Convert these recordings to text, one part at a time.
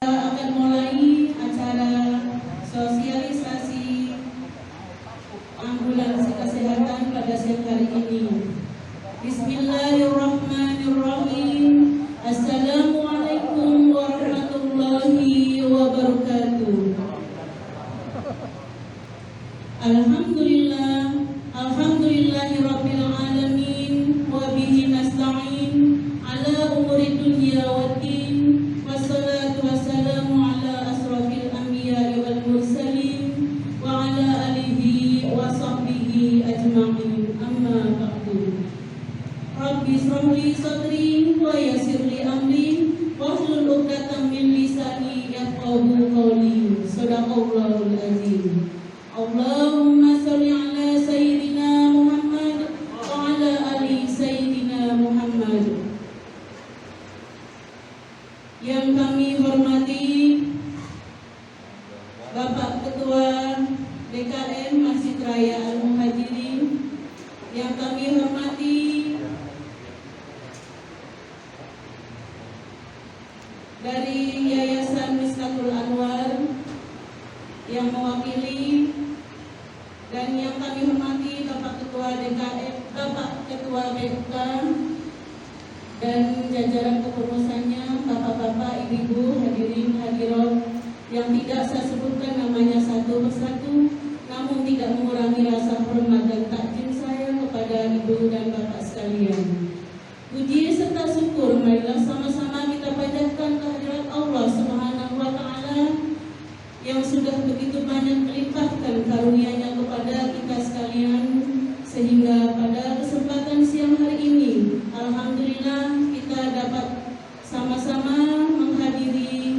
akan mulai acara sosialisasi ambulans kesehatan pada siang hari ini. Bismillahirrahmanirrahim. Assalamualaikum warahmatullahi wabarakatuh. Alhamdulillahirabbil alamin wa bihi nasta'in ala umuri dunya waddin. Wassalatu wassalamu ala asrofil anbiya'i wal mursalin wa ala alihi wa sahbihi ajma'in. Amma ba'du. Rabbi shrah li sadri wa yassir li amri wahlul 'uqdatam min lisani yafqahu qawli. Shadaqallahul azim. Allahumma sholli ala sayyidina Muhammad wa ala ali sayyidina Muhammad. Yang kami hormati Bapak Ketua DKM Masjid Raya Al-Muhajirin, yang kami hormati dari Yayasan Miftahul Anwar yang mewakili, dan yang kami hormati Bapak Ketua DKM, Bapak Ketua BK, dan jajaran kepengurusannya, bapak-bapak, ibu-ibu, hadirin hadirat yang tidak saya sebutkan namanya satu persatu, namun tidak mengurangi rasa hormat dan takjim saya kepada ibu dan bapak sekalian. Puji serta syukur marilah sama-sama kita panjatkan kehadirat Allah Subhanahu wa Ta'ala yang sudah begitu banyak melimpahkan karunia-Nya kepada kita sekalian, sehingga pada kesempatan siang hari ini alhamdulillah kita dapat sama-sama menghadiri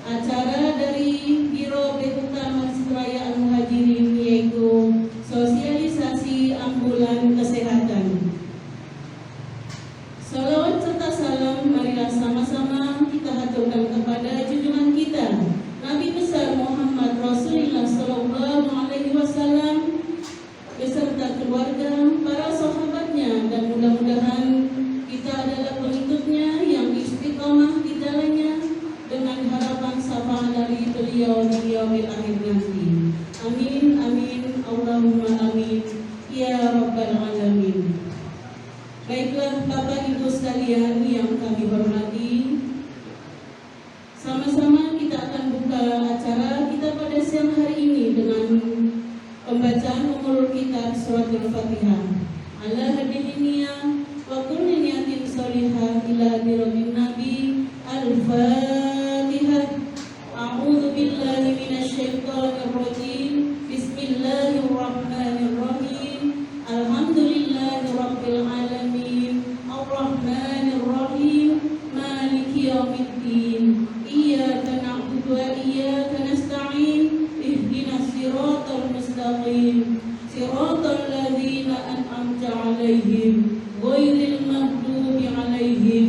acara dari Biro BPK Masjid Raya Al-Muhajirin, yaitu sosialisasi ambulan kesehatan. Salawat serta salam marilah sama-sama kita haturkan kepada junjungan kita Nabi besar Muhammad Rasulullah Sallallahu Alaihi Wasallam beserta keluarga, para sahabatnya, dan mudah-mudahan kita adalah pengikutnya yang istiqomah di jalannya dengan harapan syafaat dari beliau di yaumil akhir nanti. Amin amin Allahumma amin ya rabbal alamin. Baiklah Bapak Ibu sekalian yang kami hormati, sama-sama kita akan buka acara kita pada siang hari ini dengan pembacaan umul kitab surat Al-Fatihah. Ala hadirin niyah wa kulli niyatin sholihah ila hadratin Nabi. Al-Fatihah. A'udzu billahi minasyaitonir rajim. Bismillahirrahmanirrahim. Alhamdulillahirabbil alamin. Arrahmanir rahim. Maliki yaumiddin. Iyyaka na'budu wa iyyaka nasta'in. Ihdinas siratal mustaqim. Siratal ladzina an'amta 'alaihim ghairil maghdubi 'alaihim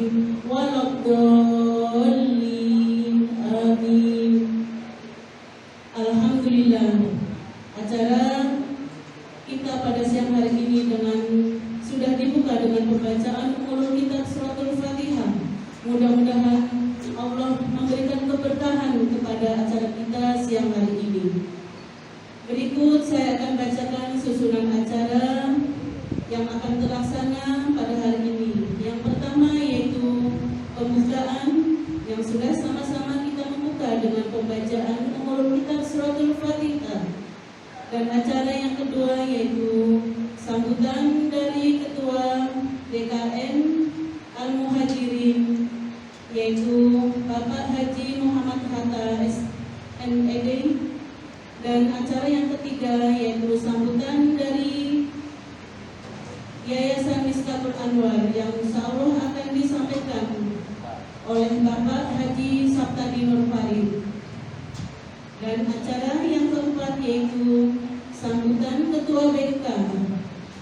waladdallin. Amin. Alhamdulillah, acara kita pada siang hari ini sudah dibuka dengan pembacaan ulul kitab surat Al-Fatihah. Mudah-mudahan Allah memberikan keberkahan kepada acara kita siang hari ini. Berikut saya akan bacakan susunan acara yang akan terlaksana pada hari ini. Yang pertama yaitu pembukaan, yang sudah sama-sama kita membuka dengan pembacaan ulul kitab surat Al-Fatihah. Dan acara yang kedua yaitu sambutan dari Ketua DKM Al-Muhajirin, yaitu Bapak Haji Muhammad Hatta SMED. Dan acara yang ketiga yaitu sambutan dari Yayasan Miftahul Anwar yang insya Allah akan disampaikan oleh Bapak Haji Sabtadi Nur Farid. Dan acara yang keempat yaitu sambutan Ketua BK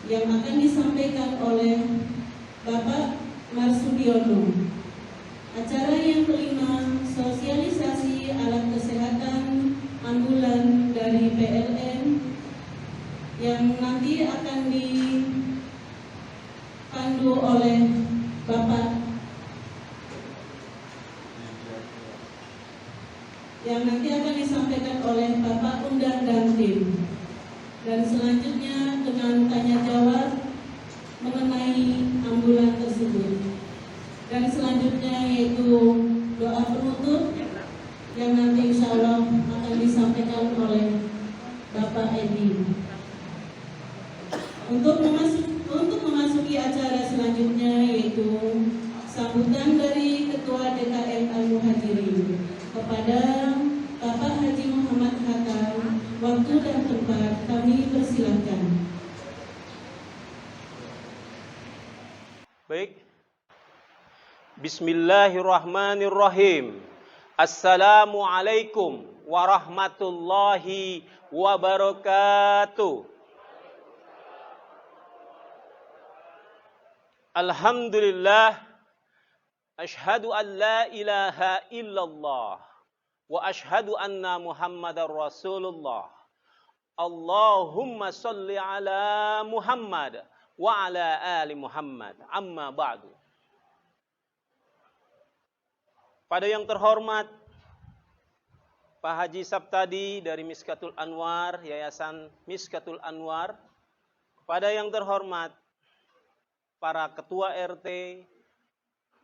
yang akan disampaikan oleh Bapak Marsudiono. Acara yang kelima, sosialisasi alat kesehatan ambulan dari PLN yang nanti akan dipandu oleh Bapak yang nanti akan disampaikan oleh Bapak Undang dan tim. Dan selanjutnya dengan tanya jawab mengenai ambulan tersebut. Dan selanjutnya yaitu doa penutup yang nanti insya Allah akan disampaikan oleh Bapak Edi. Untuk memasuki acara selanjutnya yaitu sambutan dari Ketua DKM Al-Muhajirin kepada Bapak Haji Muhammad Hatta. Waktu dan tempat kami persilahkan. Baik. Bismillahirrahmanirrahim. Assalamualaikum warahmatullahi wabarakatuh. Alhamdulillah, asyhadu an la ilaha illallah wa asyhadu anna Muhammadar Rasulullah. Allahumma salli ala Muhammad wa ala ali Muhammad. Amma ba'du. Pada yang terhormat Pak Haji Saptadi dari Miskatul Anwar, Yayasan Miskatul Anwar. Kepada yang terhormat para ketua RT,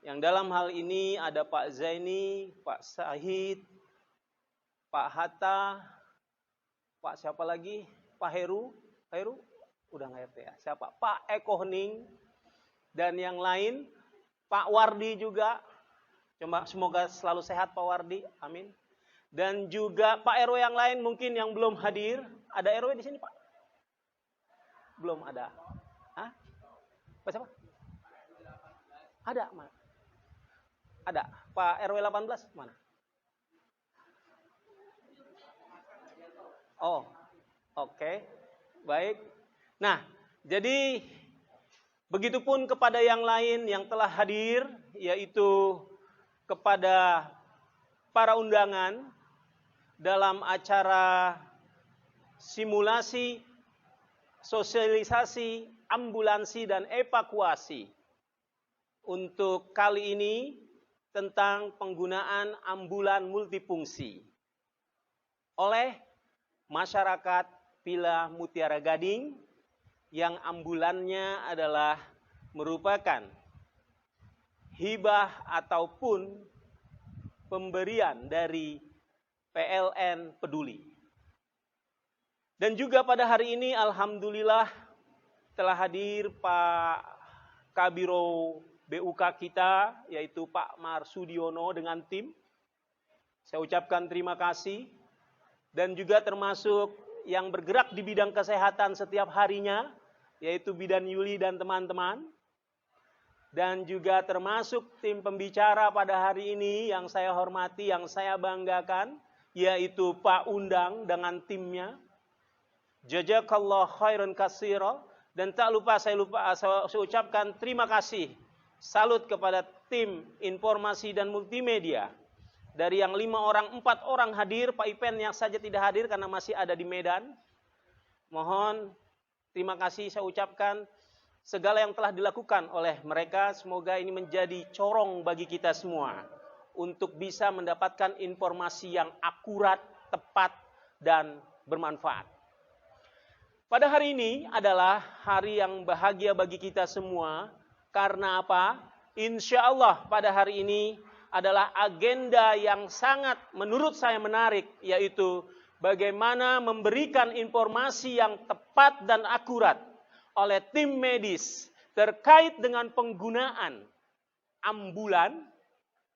yang dalam hal ini ada Pak Zaini, Pak Sahid, Pak Hatta, Pak siapa lagi? Pak Heru? Udah nggak RT ya? Siapa? Pak Eko Hening, dan yang lain, Pak Wardi juga. Coba semoga selalu sehat Pak Wardi, amin. Dan juga Pak RW yang lain mungkin yang belum hadir. Ada RW di sini Pak? Belum ada. Hah? Pak siapa? Ada, mana? Ada. Pak RW 18 mana? Oh, oke. Baik. Nah, jadi begitupun kepada yang lain yang telah hadir, yaitu kepada para undangan dalam acara simulasi, sosialisasi, ambulansi, dan evakuasi. Untuk kali ini tentang penggunaan ambulan multifungsi oleh masyarakat Villa Mutiara Gading yang ambulannya adalah merupakan hibah ataupun pemberian dari PLN Peduli. Dan juga pada hari ini alhamdulillah telah hadir Pak Kabiro BUK kita, yaitu Pak Marsudiono dengan tim. Saya ucapkan terima kasih. Dan juga termasuk yang bergerak di bidang kesehatan setiap harinya, yaitu Bidan Yuli dan teman-teman. Dan juga termasuk tim pembicara pada hari ini yang saya hormati, yang saya banggakan, yaitu Pak Undang dengan timnya. Jazakallah khairan katsira. Dan tak lupa saya ucapkan terima kasih. Salut kepada tim informasi dan multimedia. Dari yang 5 orang, 4 orang hadir, Pak Ipen yang saja tidak hadir karena masih ada di Medan. Mohon terima kasih saya ucapkan segala yang telah dilakukan oleh mereka. Semoga ini menjadi corong bagi kita semua untuk bisa mendapatkan informasi yang akurat, tepat, dan bermanfaat. Pada hari ini adalah hari yang bahagia bagi kita semua. Karena apa? Insya Allah pada hari ini adalah agenda yang sangat menurut saya menarik, yaitu bagaimana memberikan informasi yang tepat dan akurat oleh tim medis terkait dengan penggunaan ambulan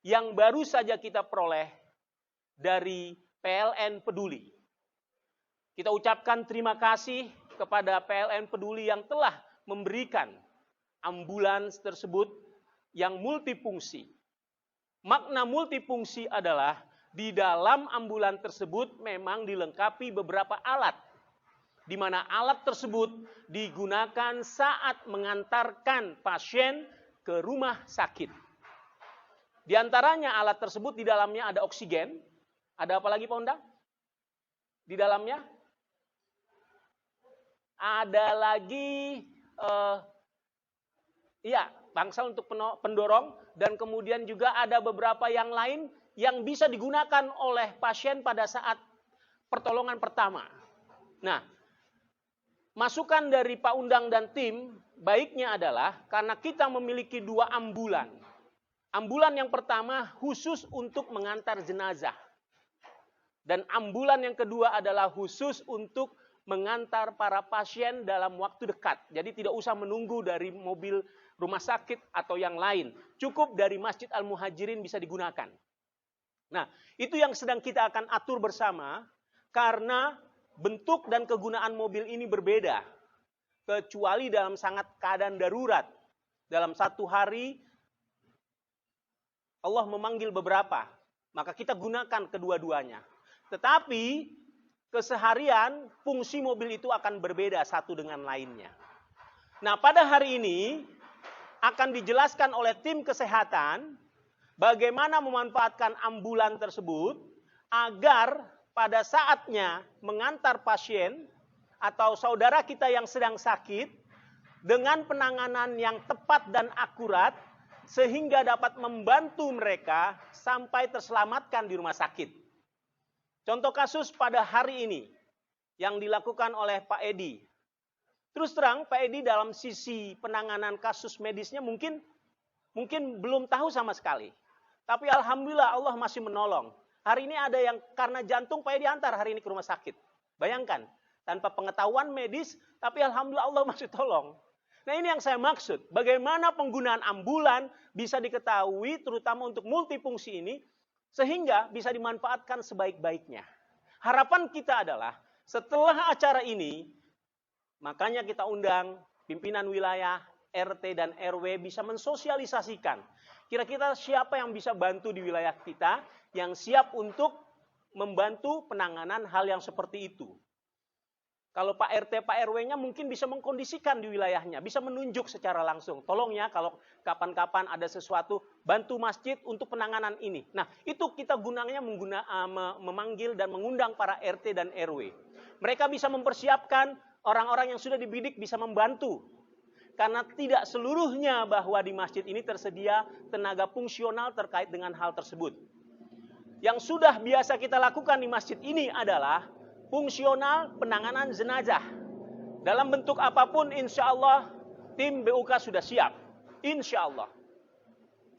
yang baru saja kita peroleh dari PLN Peduli. Kita ucapkan terima kasih kepada PLN Peduli yang telah memberikan ambulans tersebut yang multifungsi. Makna multifungsi adalah di dalam ambulan tersebut memang dilengkapi beberapa alat, di mana alat tersebut digunakan saat mengantarkan pasien ke rumah sakit. Di antaranya alat tersebut di dalamnya ada oksigen. Ada apa lagi Pak Undang? Di dalamnya ada lagi bangsal untuk pendorong, dan kemudian juga ada beberapa yang lain yang bisa digunakan oleh pasien pada saat pertolongan pertama. Nah, masukan dari Pak Undang dan tim, baiknya adalah karena kita memiliki 2 ambulan. Ambulan yang pertama khusus untuk mengantar jenazah. Dan ambulan yang kedua adalah khusus untuk mengantar para pasien dalam waktu dekat. Jadi tidak usah menunggu dari mobil rumah sakit atau yang lain. Cukup dari Masjid Al-Muhajirin bisa digunakan. Nah, itu yang sedang kita akan atur bersama karena bentuk dan kegunaan mobil ini berbeda. Kecuali dalam sangat keadaan darurat. Dalam satu hari Allah memanggil beberapa, maka kita gunakan kedua-duanya. Tetapi keseharian fungsi mobil itu akan berbeda satu dengan lainnya. Nah, pada hari ini akan dijelaskan oleh tim kesehatan bagaimana memanfaatkan ambulan tersebut agar pada saatnya mengantar pasien atau saudara kita yang sedang sakit dengan penanganan yang tepat dan akurat sehingga dapat membantu mereka sampai terselamatkan di rumah sakit. Contoh kasus pada hari ini yang dilakukan oleh Pak Edi. Terus terang Pak Edi dalam sisi penanganan kasus medisnya mungkin belum tahu sama sekali. Tapi alhamdulillah Allah masih menolong. Hari ini ada yang karena jantung Pak Edi antar hari ini ke rumah sakit. Bayangkan, tanpa pengetahuan medis, tapi alhamdulillah Allah masih tolong. Nah, ini yang saya maksud. Bagaimana penggunaan ambulan bisa diketahui terutama untuk multifungsi ini sehingga bisa dimanfaatkan sebaik-baiknya. Harapan kita adalah setelah acara ini makanya kita undang pimpinan wilayah, RT dan RW bisa mensosialisasikan. Kira-kira siapa yang bisa bantu di wilayah kita yang siap untuk membantu penanganan hal yang seperti itu. Kalau Pak RT, Pak RW-nya mungkin bisa mengkondisikan di wilayahnya, bisa menunjuk secara langsung. Tolong ya kalau kapan-kapan ada sesuatu, bantu masjid untuk penanganan ini. Nah, itu kita gunanya memanggil dan mengundang para RT dan RW. Mereka bisa mempersiapkan orang-orang yang sudah dibidik bisa membantu. Karena tidak seluruhnya bahwa di masjid ini tersedia tenaga fungsional terkait dengan hal tersebut. Yang sudah biasa kita lakukan di masjid ini adalah fungsional penanganan jenazah. Dalam bentuk apapun insya Allah tim BUK sudah siap. Insya Allah.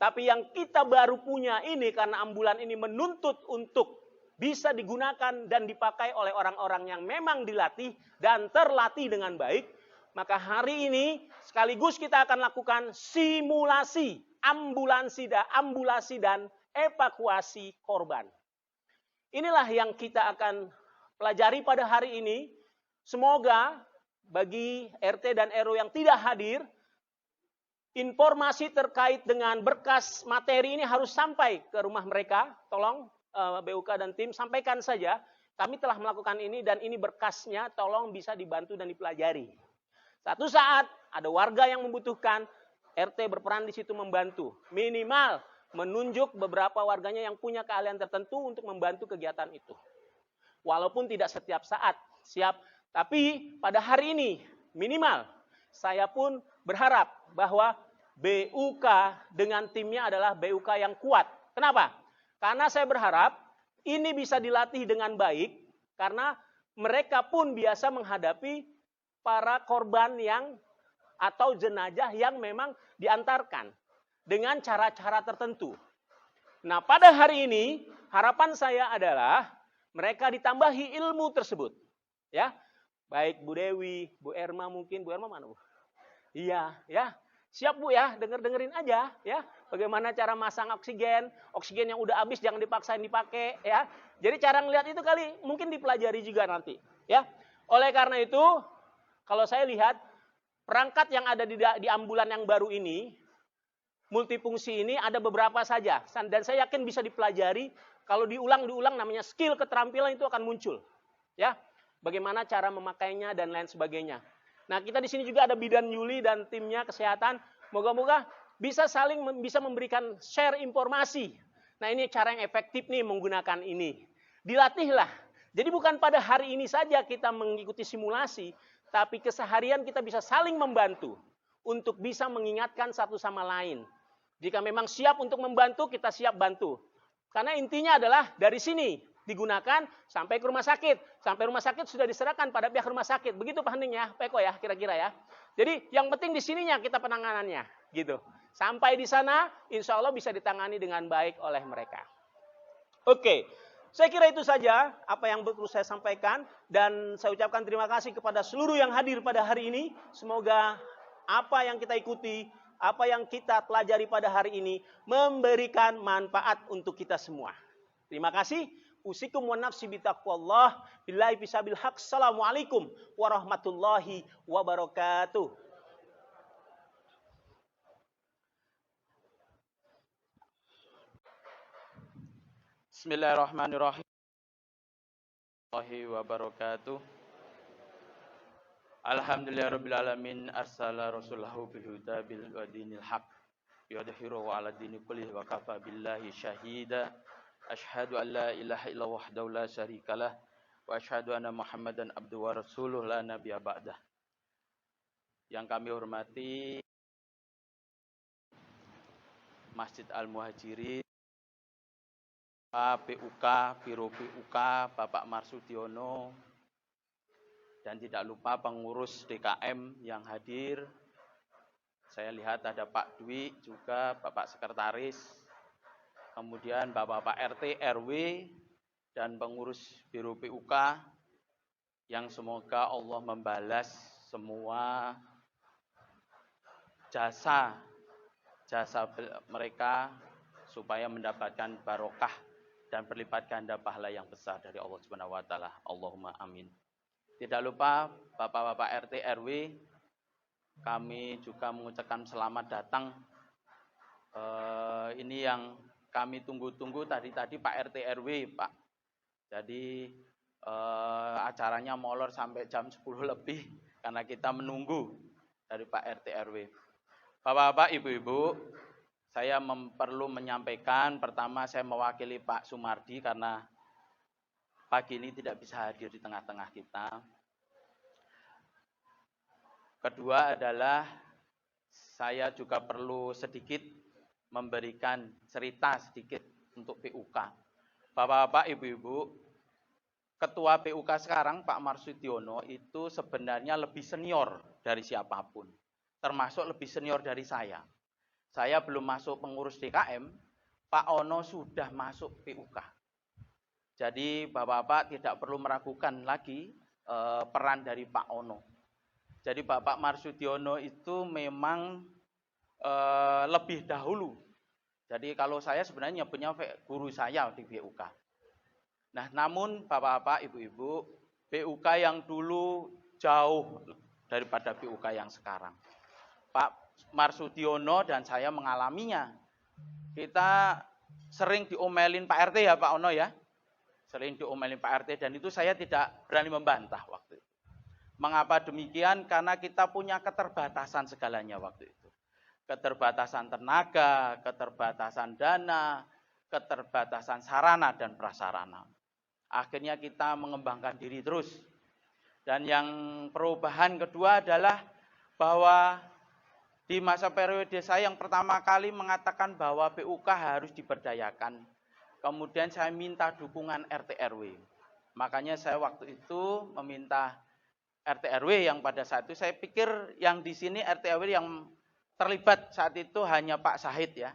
Tapi yang kita baru punya ini karena ambulan ini menuntut untuk bisa digunakan dan dipakai oleh orang-orang yang memang dilatih dan terlatih dengan baik. Maka hari ini sekaligus kita akan lakukan simulasi ambulasi dan evakuasi korban. Inilah yang kita akan pelajari pada hari ini. Semoga bagi RT dan RW yang tidak hadir, informasi terkait dengan berkas materi ini harus sampai ke rumah mereka. Tolong BUK dan tim sampaikan saja. Kami telah melakukan ini dan ini berkasnya, tolong bisa dibantu dan dipelajari. Satu saat ada warga yang membutuhkan, RT berperan di situ membantu. Minimal menunjuk beberapa warganya yang punya keahlian tertentu untuk membantu kegiatan itu. Walaupun tidak setiap saat siap, tapi pada hari ini minimal saya pun berharap bahwa BUK dengan timnya adalah BUK yang kuat. Kenapa? Karena saya berharap ini bisa dilatih dengan baik karena mereka pun biasa menghadapi para korban yang atau jenazah yang memang diantarkan dengan cara-cara tertentu. Nah, pada hari ini harapan saya adalah mereka ditambahi ilmu tersebut. Ya. Baik Bu Dewi, Bu Erma mungkin, Bu Erma mana Bu? Iya, ya. Siap Bu ya, dengerin aja ya. Bagaimana cara masang oksigen yang udah habis jangan dipaksain dipakai ya. Jadi cara ngelihat itu kali mungkin dipelajari juga nanti, ya. Oleh karena itu, kalau saya lihat perangkat yang ada di ambulan yang baru ini, multifungsi ini ada beberapa saja. Dan saya yakin bisa dipelajari, kalau diulang namanya skill keterampilan itu akan muncul. Ya, bagaimana cara memakainya dan lain sebagainya. Nah, kita di sini juga ada Bidan Yuli dan timnya kesehatan. Moga-moga bisa bisa memberikan share informasi. Nah, ini cara yang efektif nih menggunakan ini. Dilatihlah. Jadi bukan pada hari ini saja kita mengikuti simulasi, tapi keseharian kita bisa saling membantu untuk bisa mengingatkan satu sama lain. Jika memang siap untuk membantu, kita siap bantu. Karena intinya adalah dari sini digunakan sampai ke rumah sakit. Sampai rumah sakit sudah diserahkan pada pihak rumah sakit. Begitu Pak Hening ya, Pak Eko ya, kira-kira ya. Jadi yang penting di sininya kita penanganannya, gitu. Sampai di sana, insya Allah bisa ditangani dengan baik oleh mereka. Oke, saya kira itu saja apa yang perlu saya sampaikan. Dan saya ucapkan terima kasih kepada seluruh yang hadir pada hari ini. Semoga apa yang kita ikuti, apa yang kita pelajari pada hari ini memberikan manfaat untuk kita semua. Terima kasih. Usikum wa nafsi bitaqwallah. Billahi bisabil haq. Assalamualaikum warahmatullahi wabarakatuh. Bismillahirrahmanirrahim. Warahmatullahi wabarakatuh. Alhamdulillahirabbil alamin arsala rasulahu bil huda bil dinil haq yudhiru 'ala dini kullihi wa kafa billahi syahida. Asyhadu an la ilaha illallah wahdahu la syarikalah wa asyhadu anna Muhammadan abduhu wa rasuluh la nabiyya ba'dah. Yang kami hormati Masjid Al-Muhajirin, PUK, Biro PUK, Bapak Marsudiono, dan tidak lupa pengurus DKM yang hadir. Saya lihat ada Pak Dwi juga, Bapak Sekretaris, kemudian Bapak RT, RW, dan pengurus Biro PUK, yang semoga Allah membalas semua jasa mereka supaya mendapatkan barokah dan berlipat ganda pahala yang besar dari Allah Subhanahu wa taala. Allahumma amin. Tidak lupa Bapak-bapak RT RW, kami juga mengucapkan selamat datang. Ini yang kami tunggu-tunggu tadi Pak RT RW, Pak. Jadi acaranya molor sampai jam 10 lebih karena kita menunggu dari Pak RT RW. Bapak-bapak, ibu-ibu, saya perlu menyampaikan, pertama saya mewakili Pak Sumardi karena pagi ini tidak bisa hadir di tengah-tengah kita. Kedua adalah saya juga perlu sedikit memberikan cerita sedikit untuk PUK. Bapak-bapak, ibu-ibu, Ketua PUK sekarang Pak Marsudiono itu sebenarnya lebih senior dari siapapun, termasuk lebih senior dari saya. Saya belum masuk pengurus DKM, Pak Ono sudah masuk PUK. Jadi Bapak-bapak tidak perlu meragukan lagi peran dari Pak Ono. Jadi Bapak Marsudiono itu memang lebih dahulu. Jadi kalau saya sebenarnya punya guru saya di PUK. Nah, namun Bapak-bapak, ibu-ibu, PUK yang dulu jauh daripada PUK yang sekarang. Pak Marsudiono dan saya mengalaminya. Kita sering diomelin Pak RT ya Pak Ono ya. Sering diomelin Pak RT dan itu saya tidak berani membantah waktu itu. Mengapa demikian? Karena kita punya keterbatasan segalanya waktu itu. Keterbatasan tenaga, keterbatasan dana, keterbatasan sarana dan prasarana. Akhirnya kita mengembangkan diri terus. Dan yang perubahan kedua adalah bahwa di masa periode saya yang pertama kali mengatakan bahwa PUK harus diberdayakan. Kemudian saya minta dukungan RT RW. Makanya saya waktu itu meminta RT RW yang pada saat itu saya pikir yang di sini RT RW yang terlibat saat itu hanya Pak Sahid ya.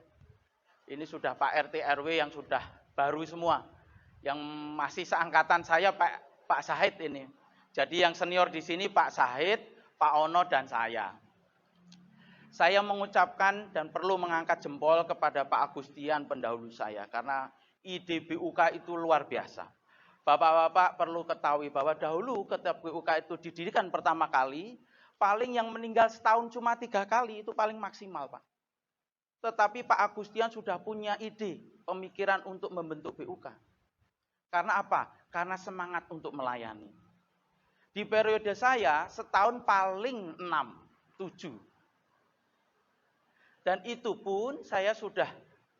Ini sudah Pak RT RW yang sudah baru semua. Yang masih seangkatan saya Pak Sahid ini. Jadi yang senior di sini Pak Sahid, Pak Ono dan saya. Saya mengucapkan dan perlu mengangkat jempol kepada Pak Agustian pendahulu saya karena ide BUK itu luar biasa. Bapak-bapak perlu ketahui bahwa dahulu ketika BUK itu didirikan pertama kali, paling yang meninggal setahun cuma 3 kali, itu paling maksimal Pak. Tetapi Pak Agustian sudah punya ide, pemikiran untuk membentuk BUK. Karena apa? Karena semangat untuk melayani. Di periode saya, setahun paling 6, 7. Dan itu pun saya sudah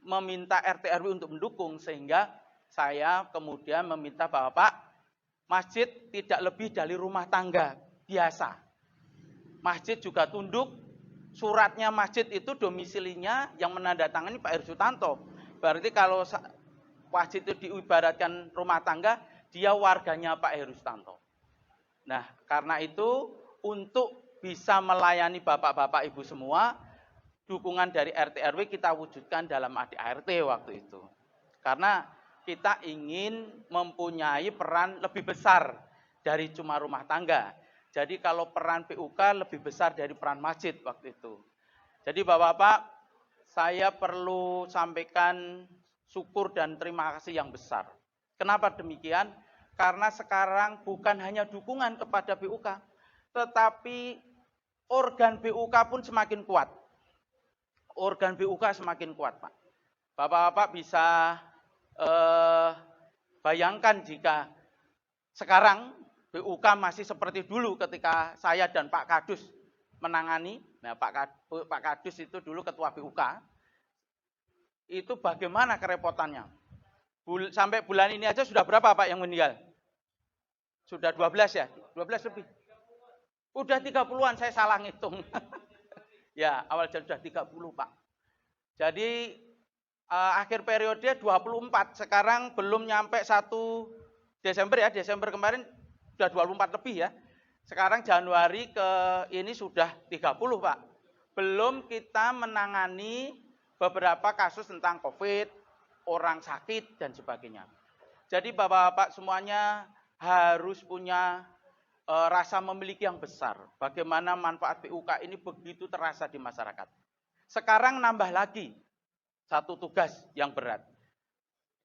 meminta RT RW untuk mendukung, sehingga saya kemudian meminta bahwa Pak, masjid tidak lebih dari rumah tangga biasa. Masjid juga tunduk, suratnya masjid itu domisilinya yang menandatangani Pak Heru Sutanto. Berarti kalau Wajid itu diibaratkan rumah tangga, dia warganya Pak Herustanto. Nah, karena itu untuk bisa melayani bapak-bapak ibu semua, dukungan dari RT RW kita wujudkan dalam ADART waktu itu. Karena kita ingin mempunyai peran lebih besar dari cuma rumah tangga. Jadi kalau peran PUK lebih besar dari peran masjid waktu itu. Jadi bapak-bapak, saya perlu sampaikan syukur dan terima kasih yang besar. Kenapa demikian? Karena sekarang bukan hanya dukungan kepada BUK, tetapi organ BUK pun semakin kuat. Organ BUK semakin kuat, Pak. Bapak-bapak bisa bayangkan jika sekarang BUK masih seperti dulu ketika saya dan Pak Kadus menangani. Nah, Pak Kadus itu dulu ketua BUK. Itu bagaimana kerepotannya? Sampai bulan ini aja sudah berapa Pak yang meninggal? Sudah 12 ya? 12 lebih. Udah 30-an, saya salah ngitung. Ya, awal Januari sudah 30 Pak. Jadi akhir periode 24, sekarang belum nyampe 1 Desember ya, Desember kemarin sudah 24 lebih ya. Sekarang Januari ke ini sudah 30 Pak. Belum kita menangani beberapa kasus tentang COVID, orang sakit dan sebagainya. Jadi bapak-bapak semuanya harus punya rasa memiliki yang besar. Bagaimana manfaat PUK ini begitu terasa di masyarakat. Sekarang nambah lagi satu tugas yang berat.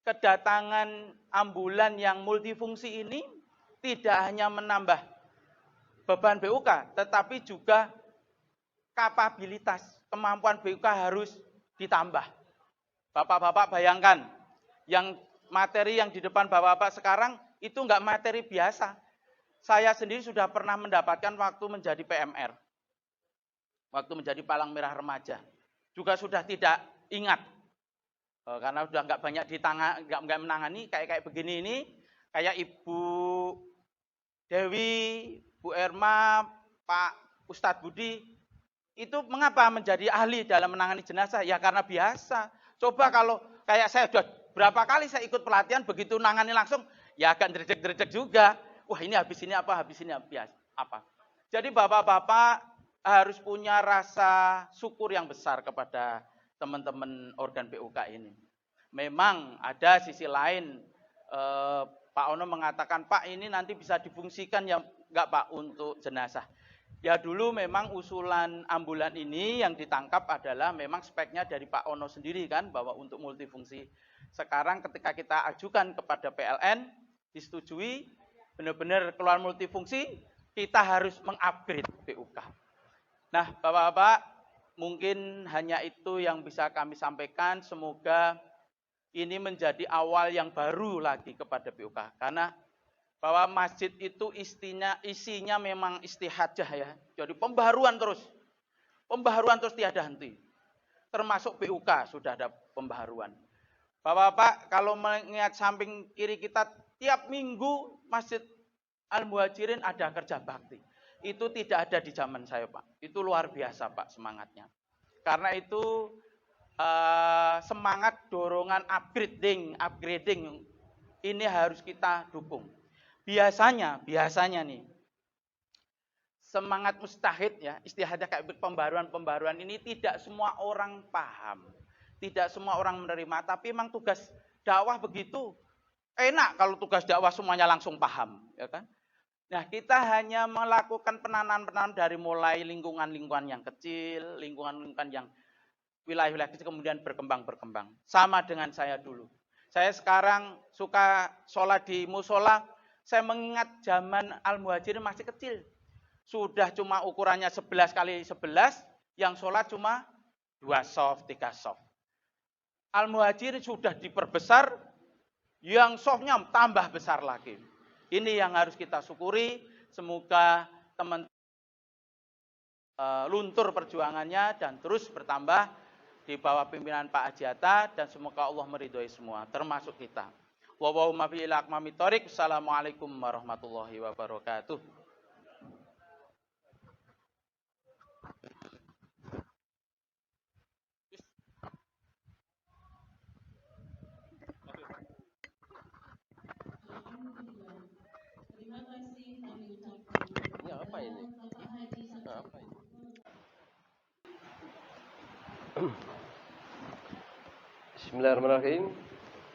Kedatangan ambulan yang multifungsi ini tidak hanya menambah beban PUK, tetapi juga kapabilitas, kemampuan PUK harus ditambah. Bapak-bapak bayangkan, yang materi yang di depan bapak-bapak sekarang itu enggak materi biasa. Saya sendiri sudah pernah mendapatkan waktu menjadi PMR. Waktu menjadi Palang Merah Remaja. Juga sudah tidak ingat. Karena sudah enggak banyak enggak menangani kayak begini ini. Kayak Ibu Dewi, Bu Erma, Pak Ustadz Budi. Itu mengapa menjadi ahli dalam menangani jenazah? Ya karena biasa. Coba kalau kayak saya sudah berapa kali saya ikut pelatihan, begitu nangani langsung, ya agak derejek-derejek juga. Wah ini habis ini apa, habis ini apa. Jadi bapak-bapak harus punya rasa syukur yang besar kepada teman-teman organ PUK ini. Memang ada sisi lain, Pak Ono mengatakan, Pak ini nanti bisa difungsikan ya enggak Pak untuk jenazah. Ya dulu memang usulan ambulan ini yang ditangkap adalah memang speknya dari Pak Ono sendiri kan, bahwa untuk multifungsi. Sekarang ketika kita ajukan kepada PLN, disetujui, benar-benar keluar multifungsi, kita harus mengupgrade PUK. Nah Bapak-bapak, mungkin hanya itu yang bisa kami sampaikan. Semoga ini menjadi awal yang baru lagi kepada PUK. Karena bahwa masjid itu isinya memang istihajah ya. Jadi pembaharuan terus tiada henti. Termasuk PUK sudah ada pembaharuan. Bapak-bapak kalau melihat samping kiri kita, tiap minggu Masjid Al-Muhajirin ada kerja bakti. Itu tidak ada di zaman saya Pak. Itu luar biasa Pak semangatnya. Karena itu semangat dorongan upgrading ini harus kita dukung. Biasanya nih, semangat mustahid ya, istihadah kayak pembaruan ini tidak semua orang paham. Tidak semua orang menerima, tapi memang tugas dakwah begitu. Enak kalau tugas dakwah semuanya langsung paham, ya kan? Nah, kita hanya melakukan penanaman dari mulai lingkungan-lingkungan yang kecil, lingkungan-lingkungan yang wilayah-wilayah kecil kemudian berkembang. Sama dengan saya dulu. Saya sekarang suka sholat di musola. Saya mengingat zaman Al-Muhajirin masih kecil. Sudah cuma ukurannya 11 kali 11, yang sholat cuma 2 soft, 3 soft. Al-Muhajirin sudah diperbesar, yang softnya tambah besar lagi. Ini yang harus kita syukuri. Semoga teman-teman luntur perjuangannya dan terus bertambah di bawah pimpinan Pak Ajiata, dan semoga Allah meridhoi semua, termasuk kita. Wallahumma fi ila aqmami thoriq. Assalamualaikum warahmatullahi wabarakatuh. Bismillahirrahmanirrahim.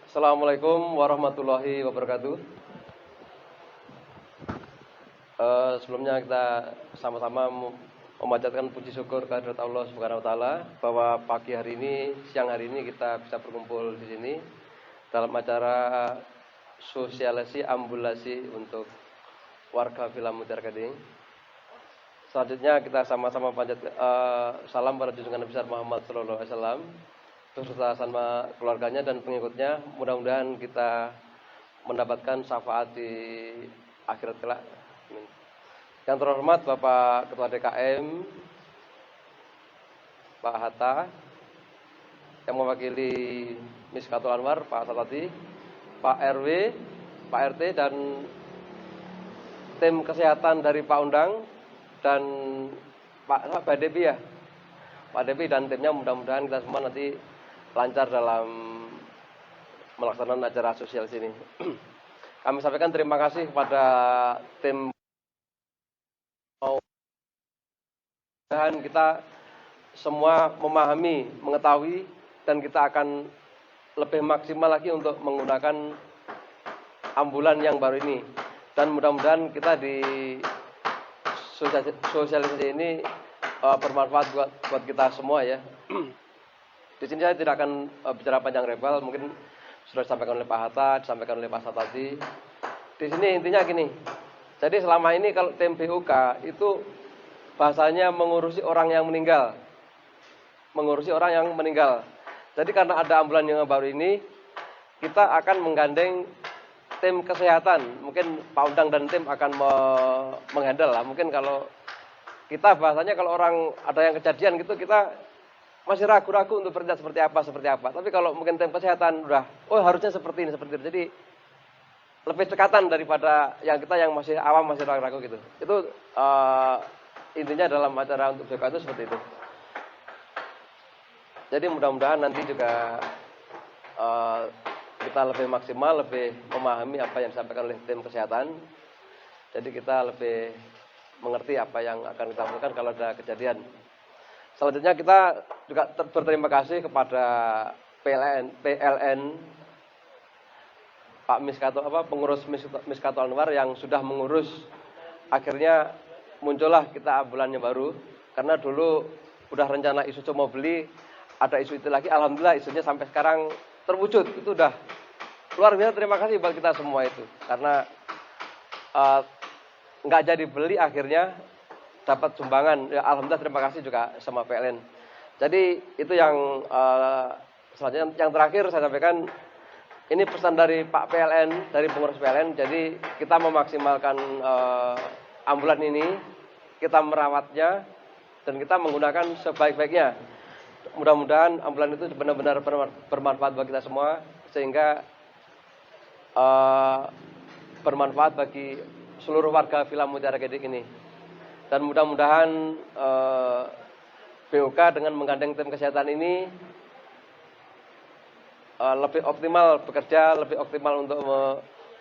Assalamualaikum warahmatullahi wabarakatuh. Sebelumnya kita sama-sama memanjatkan puji syukur kehadirat Allah Subhanahu wa taala bahwa pagi hari ini, siang hari ini kita bisa berkumpul di sini dalam acara sosialisasi ambulasi untuk warga Villa Mutiara Gading. Selanjutnya kita sama-sama panjat salam pada junjungan Nabi besar Muhammad sallallahu alaihi wasallam beserta sama keluarganya dan pengikutnya. Mudah-mudahan kita mendapatkan syafaat di akhirat kelak. Amin. Yang terhormat Bapak Ketua DKM, Pak Hatta, yang mewakili Miskatul Anwar, Pak Satati, Pak RW, Pak RT, dan tim kesehatan dari Pak Undang, dan Pak Debi ya, Pak Debi dan timnya. Mudah-mudahan kita semua nanti lancar dalam melaksanakan acara sosial sini. Kami sampaikan terima kasih kepada tim. Dan kita semua memahami, mengetahui, dan kita akan lebih maksimal lagi untuk menggunakan ambulan yang baru ini. Dan mudah-mudahan kita di sosialisasi ini bermanfaat buat kita semua ya. Di sini saya tidak akan bicara panjang lebar, mungkin sudah disampaikan oleh Pak Hatta, disampaikan oleh Pak Satati. Di sini intinya gini. Jadi selama ini kalau tim BUK itu bahasanya mengurusi orang yang meninggal. Mengurusi orang yang meninggal. Jadi karena ada ambulan yang baru ini, kita akan menggandeng tim kesehatan. Mungkin Pak Undang dan tim akan menghandle lah. Mungkin kalau kita bahasanya kalau orang ada yang kejadian gitu, kita masih ragu-ragu untuk bertindak seperti apa. Tapi kalau mungkin tim kesehatan udah, oh harusnya seperti ini. Jadi lebih dekatan daripada yang kita yang masih awam, masih ragu-ragu gitu. Itu intinya dalam acara untuk BK itu seperti itu. Jadi mudah-mudahan nanti juga kita lebih maksimal, lebih memahami apa yang disampaikan oleh tim kesehatan. Jadi kita lebih mengerti apa yang akan kita lakukan kalau ada kejadian. Selanjutnya kita juga berterima kasih kepada PLN Pak pengurus Miskatul Anwar yang sudah mengurus, akhirnya muncullah kita ambulannya baru. Karena dulu udah rencana isu mau beli, ada isu itu lagi, alhamdulillah isunya sampai sekarang terwujud. Itu udah luar biasa, terima kasih buat kita semua itu. Karena nggak jadi beli akhirnya dapat sumbangan. Ya, alhamdulillah terima kasih juga sama PLN. Jadi itu yang selanjutnya, yang terakhir saya sampaikan, ini pesan dari Pak PLN, dari pengurus PLN. Jadi kita memaksimalkan ambulan ini, kita merawatnya, dan kita menggunakan sebaik-baiknya. Mudah-mudahan ambulan itu benar-benar bermanfaat bagi kita semua, sehingga bermanfaat bagi seluruh warga Villa Mutiara Gading ini. Dan mudah-mudahan BUK dengan menggandeng tim kesehatan ini lebih optimal bekerja, lebih optimal untuk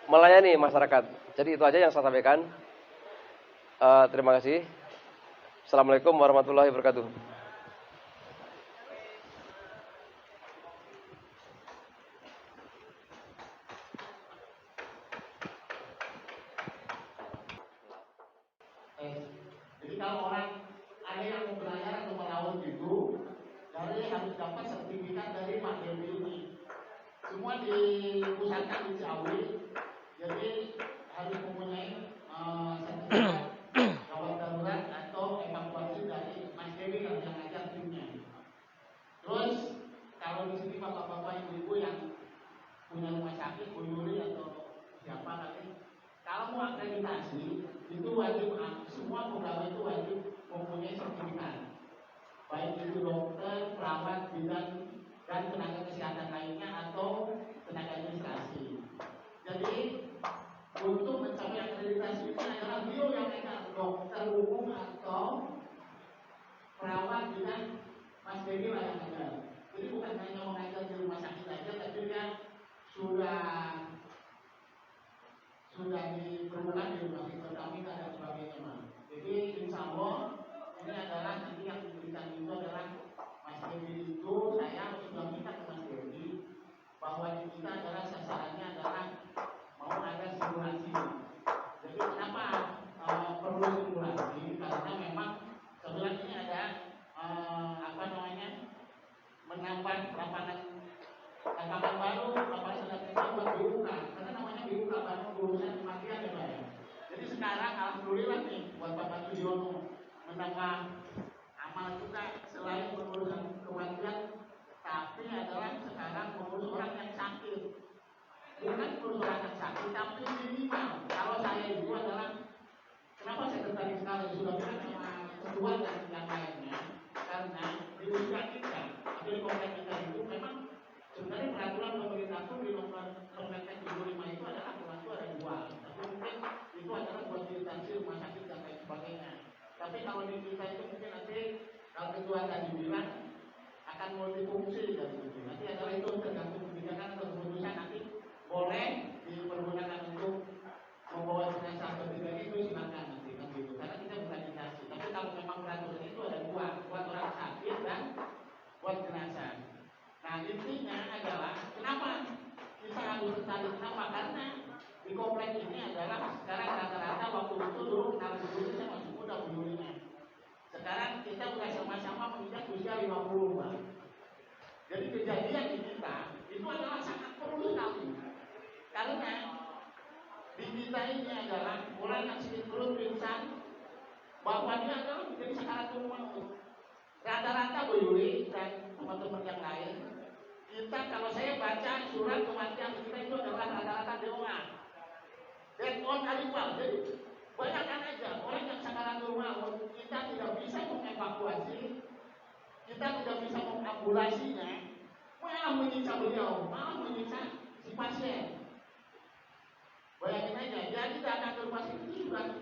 melayani masyarakat. Jadi itu aja yang saya sampaikan. Terima kasih. Assalamualaikum warahmatullahi wabarakatuh. Jadi kalau orang ada yang mau belajar atau melaut itu, dari harus dapat sertifikat dari Pak Dewi ini. Semua dipusatkan di Ciawi, jadi harus mempunyai sertifikat gawat darurat atau evakuasi dari Mas Dewi yang ngajar timnya. Terus kalau di sini bapak-bapak ibu-ibu yang punya rumah sakit, Bu Yuri atau siapa lagi, kalau mau akreditasi itu wajib, semua pegawai itu wajib mempunyai sertifikat, baik itu dokter, perawat, bidan, dan tenaga kesehatan lainnya atau tenaga administrasi. Jadi untuk mencapai akreditasi itu adalah beliau yang mengajar, dokter umum atau perawat, bidan, Mas Dewi lah yang mengajar. Jadi bukan hanya mengajar di rumah sakit saja, tapi dia sudah diperlukan di rumah sakit kami dan sebagainya. Jadi insya Allah ini adalah nanti yang diberikan itu adalah Mas Dewi Bukanlah amal kita selain mengurus kematian, tapi adalah sekarang mengurus orang yang sakit. Bukan mengurus orang yang sakit, tapi minimal. Kalau saya itu adalah, kenapa sekretaris sekali sudah bilang sama ketua dan yang lainnya, karena di usia kita, atau di komplek kita itu memang sebenarnya peraturan pemerintah pun di nomor Permenkes 75 itu adalah aturan itu ada dua. Tapi mungkin itu adalah buat instansi rumah sakit dan lain sebagainya. Tapi kalau di kita itu mungkin nanti kalau ketua tadi bilang akan multifungsi dan gitu. Nanti adalah itu tergantung kebijakan atau keputusan nanti boleh dipergunakan untuk membawa jenazah bertiga itu silakan nanti kan gitu. Karena kita bukan instansi. Tapi kalau memang peraturan itu ada dua, buat orang sakit dan buat jenazah. Nah intinya adalah kenapa kita harus tadi kenapa? Karena di komplek ini adalah sekarang rata-rata waktu itu dulu kalau dulu saya masih muda umurnya. Sekarang kita sudah sama-sama menginjak usia 50 Pak. Jadi kejadian di kita itu adalah sangat perlu sekali. Karena di kita ini adalah orang yang sedikit perut pingsan, bapaknya adalah menjadi sakaratul maut. Rata-rata Bu Yuli dan teman-teman yang lain, kita kalau saya baca surat kematian kita itu adalah rata-rata doa. Dan on kalimat, jadi banyakkan aja orang yang sakaratul maut, kita tidak bisa mengevakuasi, kita tidak bisa mengambulasinya, malah menyiksa beliau, malah menyiksa si pasien. Bayangin aja, jadi data rumah sakit itu sudah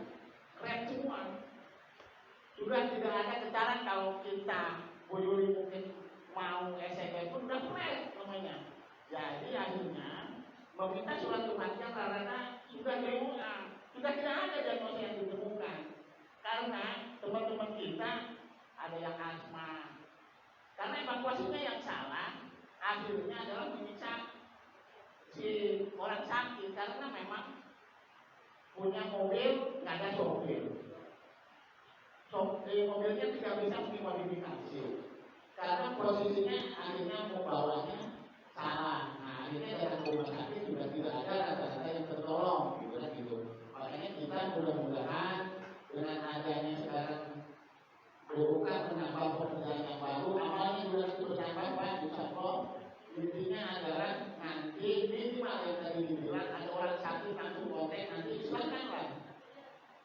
keren semua. Sudah tidak ada getaran kalau kita Bu Yuli mungkin mau SMP pun sudah keren namanya. Jadi akhirnya meminta surat kematian karena sudah DOA, sudah tidak ada diagnosa yang ditemukan. Karena teman-teman kita ada yang asma. Karena evakuasinya yang salah, akhirnya adalah menyiksa si orang sakit karena memang punya mobil nggak ada sopir. Mobilnya tidak bisa dimodifikasi karena posisinya akhirnya membawanya salah. Nah akhirnya dalam rumah sakit sudah tidak ada rata-rata yang tertolong gitu. Makanya kita mudah-mudahan dengan adanya sekarang bukan menambah pekerjaan yang baru, awalnya juga bertambah Pak, insya Allah. Intinya adalah nanti minimal yang tadi dibilang ada orang sakit langsung kontak nanti silakanlah.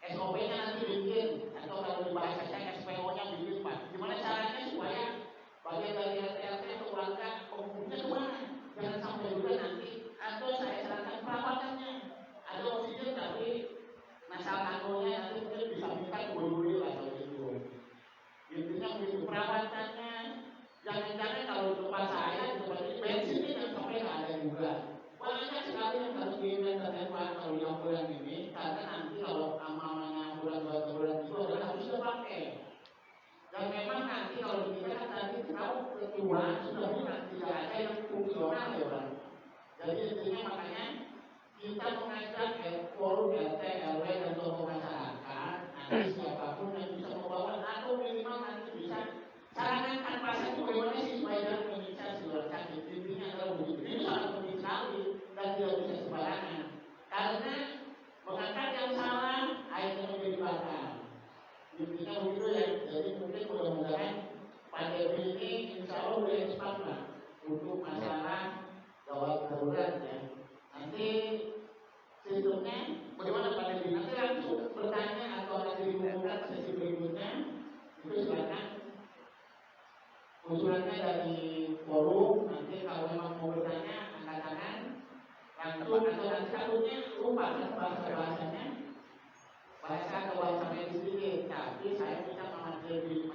SOP-nya nanti bikin atau kalau di bahasa saya SPO-nya bikin Pak. Gimana caranya supaya bagian dari RT atau keluarga penghubungnya kemana? Jangan sampai juga nanti atau saya serahkan perawatannya. Ada oksigen tapi nasal kantornya nanti mungkin bisa minta dulu lah kalau gitu. Intinya begitu perawatannya. Jangan-jangan kalau di tempat saya seperti bensin ini yang sampai nggak ada juga. Banyak sekali yang harus diinventariskan kalau yang bulan ini karena nanti kalau amalnya bulan itu adalah harus dipakai. Dan memang nanti kalau kita kan tadi tahu ketua sudah bilang tidak ada yang fungsional ya Bang. Jadi intinya makanya kita mengajak forum RT, RW dan tokoh masyarakat nanti siapapun yang bisa membawa atau minimal nanti bisa sarankan pasien itu bagaimana sih supaya jangan menyiksa si orang sakit. Intinya adalah begitu. Ini sangat penting sekali dan tidak bisa sembarangan. Karena mengangkat yang salah akhirnya menjadi bakar. Intinya begitu ya. Jadi mungkin mudah-mudahan pandemi ini insya Allah boleh cepat lah untuk masalah gawat darurat ya. Nanti sistemnya bagaimana pandemi nanti langsung bertanya atau nanti diumumkan sesi berikutnya itu silakan. Usulannya dari forum nanti kalau memang mau bertanya angkat tangan langsung atau nanti satunya lupa kan bahasanya bahasa atau bahasa medis sedikit. Tapi saya minta Mas Dewi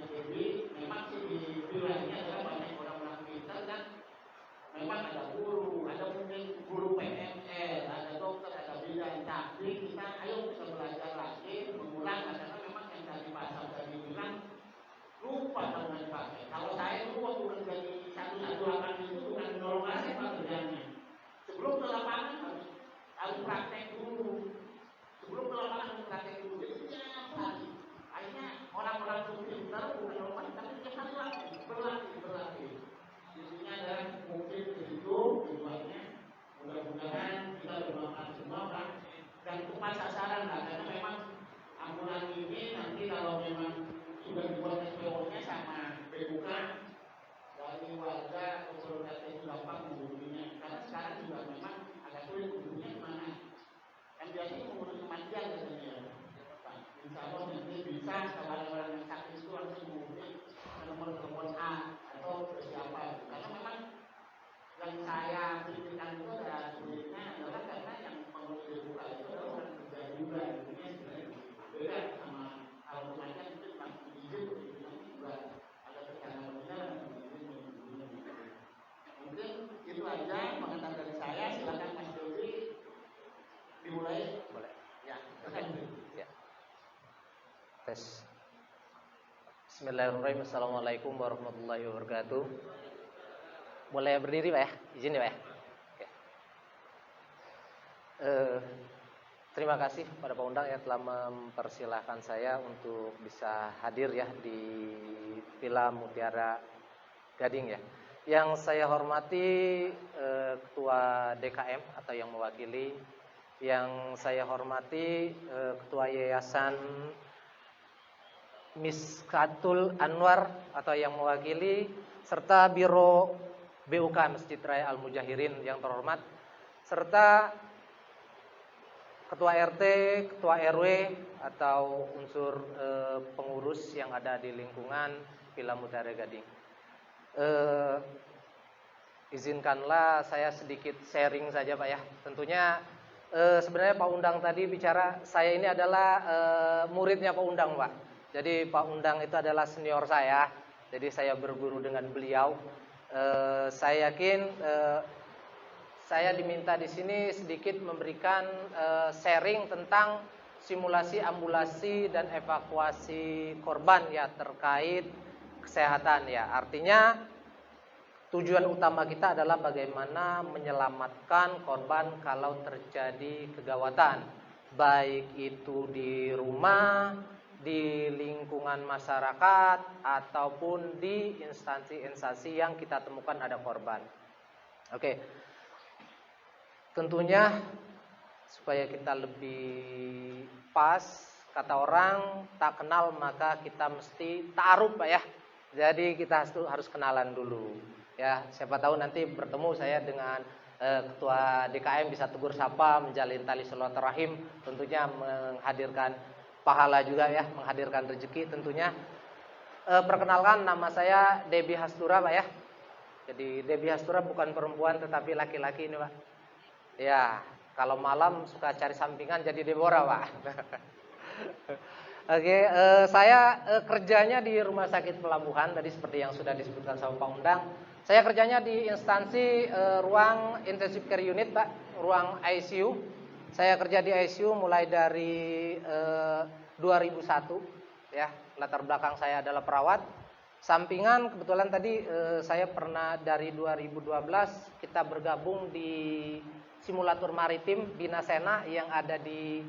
memang sih di wilayahnya adalah banyak orang-orang pintar kan. Memang ada guru, ada mungkin guru PNS, ada dokter, ada bidan. Tapi kita ayo kita belajar lagi mengulang karena memang yang tadi Pak Asal tadi bilang lupa dengan dipakai. Kalau saya dulu waktu kerja di 118 itu bukan menolong pasien Pak kerjanya. Sebelum ke lapangan harus praktek dulu. Sebelum ke lapangan harus praktek dulu. Jadi tiap hari. Akhirnya orang-orang pintar bukan menolong pasien tapi tiap hari berlatih. Intinya adalah mungkin begitu tujuannya. Mudah-mudahan kita bermanfaat semua Pak. Dan tepat sasaran lah karena memang ambulan ini nanti kalau memang sudah aja pengantar dari saya. Silakan Mas Dewi dimulai. Boleh. Ya. Ya. Tes. Bismillahirrahmanirrahim. Assalamualaikum warahmatullahi wabarakatuh. Boleh berdiri Pak ya? Izin ya Pak ya? Oke. Terima kasih pada Pak Undang yang telah mempersilahkan saya untuk bisa hadir ya di Villa Mutiara Gading ya. Yang saya hormati Ketua DKM atau yang mewakili, yang saya hormati Ketua Yayasan Miskatul Anwar atau yang mewakili, serta Biro BUK Masjid Raya Al Mujahirin yang terhormat, serta Ketua RT, Ketua RW atau unsur pengurus yang ada di lingkungan Villa Mutiara Gading. Izinkanlah saya sedikit sharing saja Pak ya. Tentunya sebenarnya Pak Undang tadi bicara, saya ini adalah muridnya Pak Undang Pak. Jadi Pak Undang itu adalah senior saya. Jadi saya berguru dengan beliau. Saya yakin saya diminta di sini sedikit memberikan sharing tentang simulasi ambulasi dan evakuasi korban ya terkait kesehatan ya. Artinya tujuan utama kita adalah bagaimana menyelamatkan korban kalau terjadi kegawatan, baik itu di rumah, di lingkungan masyarakat ataupun di instansi-instansi yang kita temukan ada korban. Oke. Tentunya supaya kita lebih pas, kata orang tak kenal maka kita mesti ta'aruf Pak ya. Jadi kita harus kenalan dulu. Ya, siapa tahu nanti bertemu saya dengan Ketua DKM bisa tegur sapa, menjalin tali silaturahim, tentunya menghadirkan pahala juga ya, menghadirkan rezeki tentunya. Perkenalkan, nama saya Debbie Hastura Pak ya. Jadi Debbie Hastura bukan perempuan tetapi laki-laki ini Pak. Ya, kalau malam suka cari sampingan jadi Deborah Pak. Oke, saya kerjanya di Rumah Sakit Pelabuhan tadi seperti yang sudah disebutkan sama Pak Undang. Saya kerjanya di instansi ruang intensive care unit Pak, ruang ICU. Saya kerja di ICU mulai dari 2001 ya. Latar belakang saya adalah perawat. Sampingan kebetulan tadi saya pernah dari 2012 kita bergabung di simulator maritim Binasena yang ada di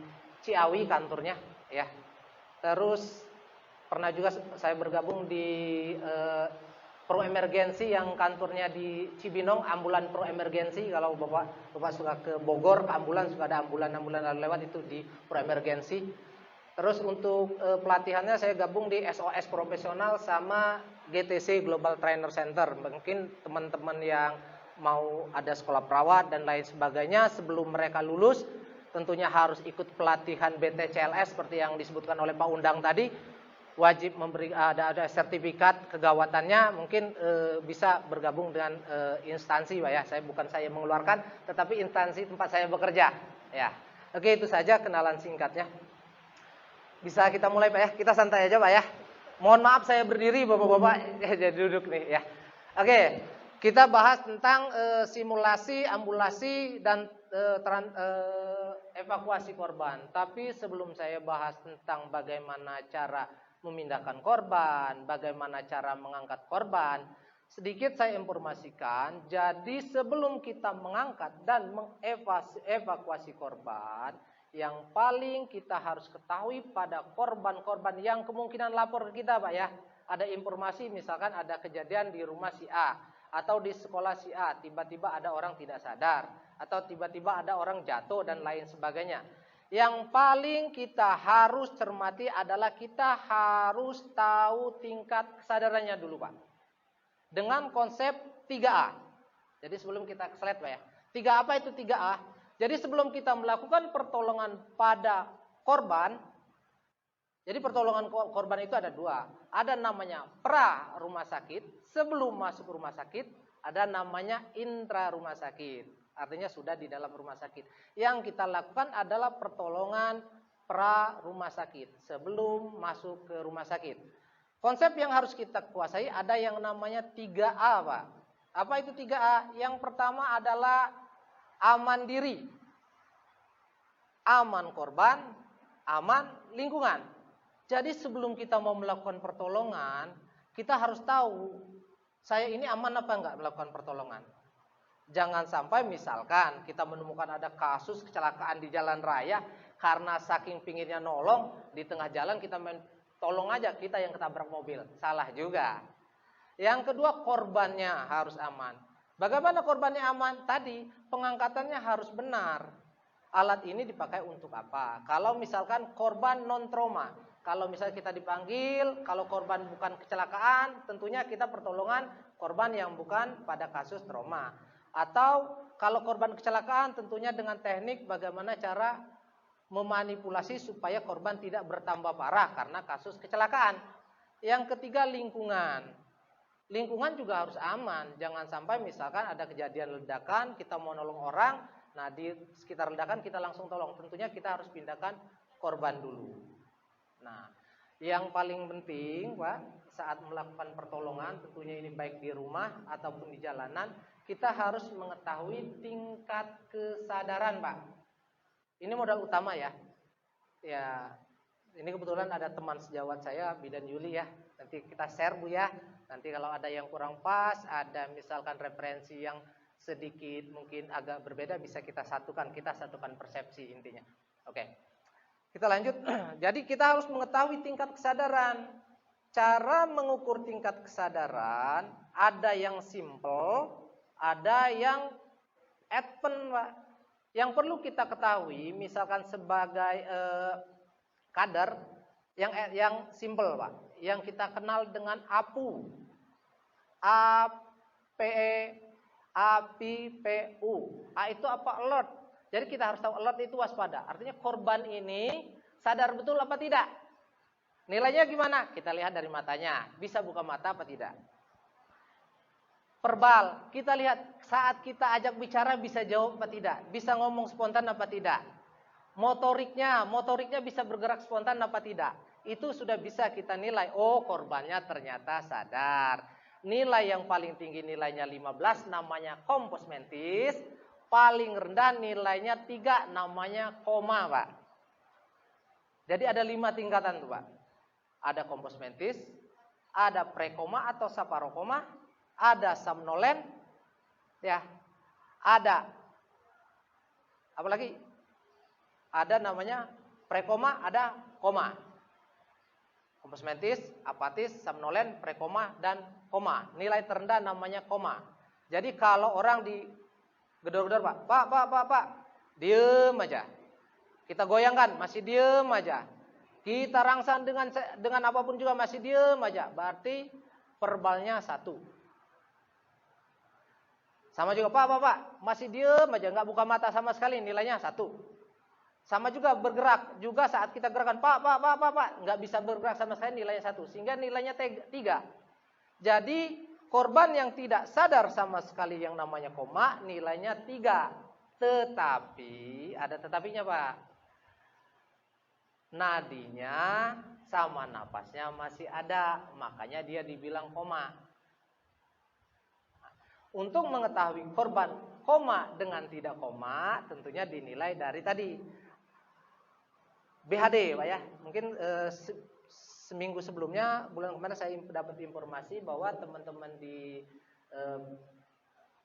Ciawi kantornya ya. Terus pernah juga saya bergabung di Pro Emergency yang kantornya di Cibinong, ambulan Pro Emergency. Kalau Bapak suka ke Bogor, ke ambulan suka ada ambulan lalu lewat itu di Pro Emergency. Terus untuk pelatihannya saya gabung di SOS Profesional sama GTC Global Trainer Center. Mungkin teman-teman yang mau ada sekolah perawat dan lain sebagainya sebelum mereka lulus tentunya harus ikut pelatihan BTCLS seperti yang disebutkan oleh Pak Undang tadi. Wajib memberi ada sertifikat kegawatannya, mungkin bisa bergabung dengan instansi Pak ya. Bukan saya mengeluarkan, tetapi instansi tempat saya bekerja ya. Oke, itu saja kenalan singkatnya. Bisa kita mulai Pak ya, kita santai aja Pak ya. Mohon maaf saya berdiri Bapak-bapak, jadi duduk nih ya. Oke, kita bahas tentang simulasi, ambulasi dan evakuasi korban. Tapi sebelum saya bahas tentang bagaimana cara memindahkan korban, bagaimana cara mengangkat korban, sedikit saya informasikan. Jadi sebelum kita mengangkat dan mengevakuasi korban, yang paling kita harus ketahui pada korban-korban yang kemungkinan lapor ke kita Pak ya. Ada informasi misalkan ada kejadian di rumah si A atau di sekolah si A, tiba-tiba ada orang tidak sadar atau tiba-tiba ada orang jatuh dan lain sebagainya. Yang paling kita harus cermati adalah kita harus tahu tingkat kesadarannya dulu Pak. Dengan konsep 3A. Jadi sebelum kita ke slide Pak ya. 3 apa itu 3A? Jadi sebelum kita melakukan pertolongan pada korban, jadi pertolongan korban itu ada 2. Ada namanya pra rumah sakit, sebelum masuk rumah sakit. Ada namanya intra rumah sakit. Artinya sudah di dalam rumah sakit. Yang kita lakukan adalah pertolongan pra rumah sakit, sebelum masuk ke rumah sakit. Konsep yang harus kita kuasai ada yang namanya 3A Pak. Apa itu 3A? Yang pertama adalah aman diri, aman korban, aman lingkungan. Jadi sebelum kita mau melakukan pertolongan, kita harus tahu, saya ini aman apa enggak melakukan pertolongan. Jangan sampai misalkan kita menemukan ada kasus kecelakaan di jalan raya, karena saking pinginnya nolong, di tengah jalan kita main tolong aja, kita yang ketabrak mobil. Salah juga. Yang kedua, korbannya harus aman. Bagaimana korbannya aman? Tadi pengangkatannya harus benar. Alat ini dipakai untuk apa? Kalau misalkan korban non trauma, kalau misalnya kita dipanggil, kalau korban bukan kecelakaan, tentunya kita pertolongan korban yang bukan pada kasus trauma. Atau kalau korban kecelakaan, tentunya dengan teknik bagaimana cara memanipulasi supaya korban tidak bertambah parah karena kasus kecelakaan. Yang ketiga, lingkungan. Lingkungan juga harus aman. Jangan sampai misalkan ada kejadian ledakan, kita mau nolong orang, nah di sekitar ledakan kita langsung tolong. Tentunya kita harus pindahkan korban dulu. Nah, yang paling penting, Pak, saat melakukan pertolongan, tentunya ini baik di rumah ataupun di jalanan, kita harus mengetahui tingkat kesadaran, Pak. Ini modal utama ya. Ya, ini kebetulan ada teman sejawat saya, Bidan Yuli ya. Nanti kita share Bu ya. Nanti kalau ada yang kurang pas, ada misalkan referensi yang sedikit mungkin agak berbeda, bisa kita satukan persepsi intinya. Oke. Kita lanjut. Jadi kita harus mengetahui tingkat kesadaran. Cara mengukur tingkat kesadaran ada yang simple, ada yang advance, Pak. Yang perlu kita ketahui, misalkan sebagai kader yang simple, Pak, yang kita kenal dengan APU, APPU. A itu apa? Alert. Jadi kita harus tahu alert itu waspada. Artinya korban ini sadar betul apa tidak? Nilainya gimana? Kita lihat dari matanya. Bisa buka mata apa tidak? Verbal, kita lihat saat kita ajak bicara bisa jawab apa tidak? Bisa ngomong spontan apa tidak? Motoriknya bisa bergerak spontan apa tidak? Itu sudah bisa kita nilai. Oh, korbannya ternyata sadar. Nilai yang paling tinggi nilainya 15 namanya kompos mentis. Paling rendah nilainya 3 namanya koma, Pak. Jadi ada 5 tingkatan tuh, Pak. Ada kompos mentis, ada prekoma atau saparokoma, ada somnolen, ya, ada apa lagi? Ada namanya prekoma, ada koma. Kompos mentis, apatis, somnolen, prekoma, dan koma. Nilai terendah namanya koma. Jadi kalau orang di gedor-gedor, Pak, diem aja. Kita goyangkan, masih diem aja. Kita rangsang dengan apapun juga masih diem aja. Berarti verbalnya 1. Sama juga, Pak, masih diem aja, nggak buka mata sama sekali, nilainya 1. Sama juga bergerak, juga saat kita gerakan, Pak, nggak bisa bergerak sama sekali, nilainya 1. Sehingga nilainya 3. Jadi korban yang tidak sadar sama sekali yang namanya koma, nilainya 3. Tetapi, ada tetapinya, Pak. Nadinya sama napasnya masih ada, makanya dia dibilang koma. Untuk mengetahui korban koma dengan tidak koma, tentunya dinilai dari tadi BHD, Pak ya. Mungkin seminggu sebelumnya, bulan kemarin saya dapat informasi bahwa teman-teman di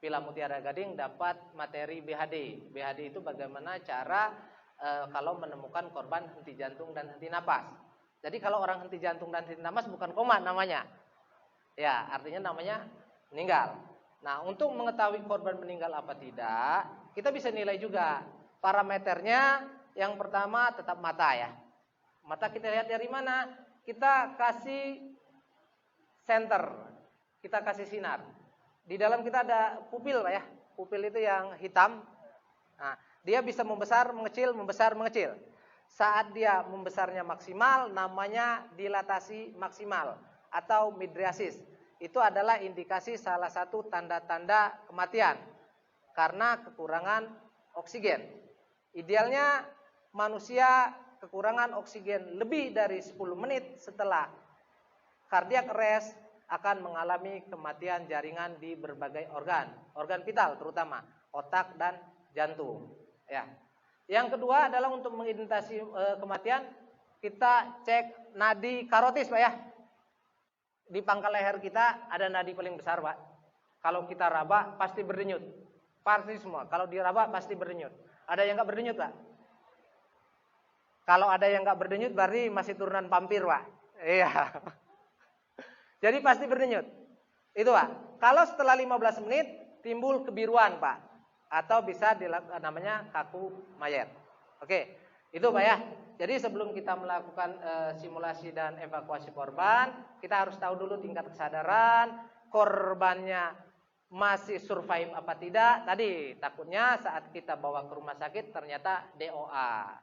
Villa Mutiara Gading dapat materi BHD. BHD itu bagaimana cara kalau menemukan korban henti jantung dan henti napas. Jadi kalau orang henti jantung dan henti napas bukan koma namanya. Ya, artinya namanya meninggal. Nah, untuk mengetahui korban meninggal apa tidak, kita bisa nilai juga. Parameternya yang pertama tetap mata ya. Mata kita lihat dari mana? Kita kasih senter, kita kasih sinar. Di dalam kita ada pupil, Pak ya. Pupil itu yang hitam. Nah, dia bisa membesar, mengecil, membesar, mengecil. Saat dia membesarnya maksimal, namanya dilatasi maksimal atau midriasis. Itu adalah indikasi salah satu tanda-tanda kematian karena kekurangan oksigen. Idealnya manusia kekurangan oksigen lebih dari 10 menit setelah cardiac arrest akan mengalami kematian jaringan di berbagai organ vital terutama otak dan jantung. Ya. Yang kedua adalah untuk mengidentifikasi kematian, kita cek nadi karotis, Pak ya. Di pangkal leher kita ada nadi paling besar, Pak. Kalau kita raba pasti berdenyut. Pasti semua. Kalau diraba pasti berdenyut. Ada yang nggak berdenyut, Pak? Kalau ada yang nggak berdenyut berarti masih turunan vampir, Pak. Iya. Jadi pasti berdenyut. Itu, Pak. Kalau setelah 15 menit timbul kebiruan, Pak. Atau bisa namanya kaku mayat. Oke, itu Pak ya. Jadi sebelum kita melakukan simulasi dan evakuasi korban, kita harus tahu dulu tingkat kesadaran, korbannya masih survive apa tidak. Tadi takutnya saat kita bawa ke rumah sakit ternyata DOA,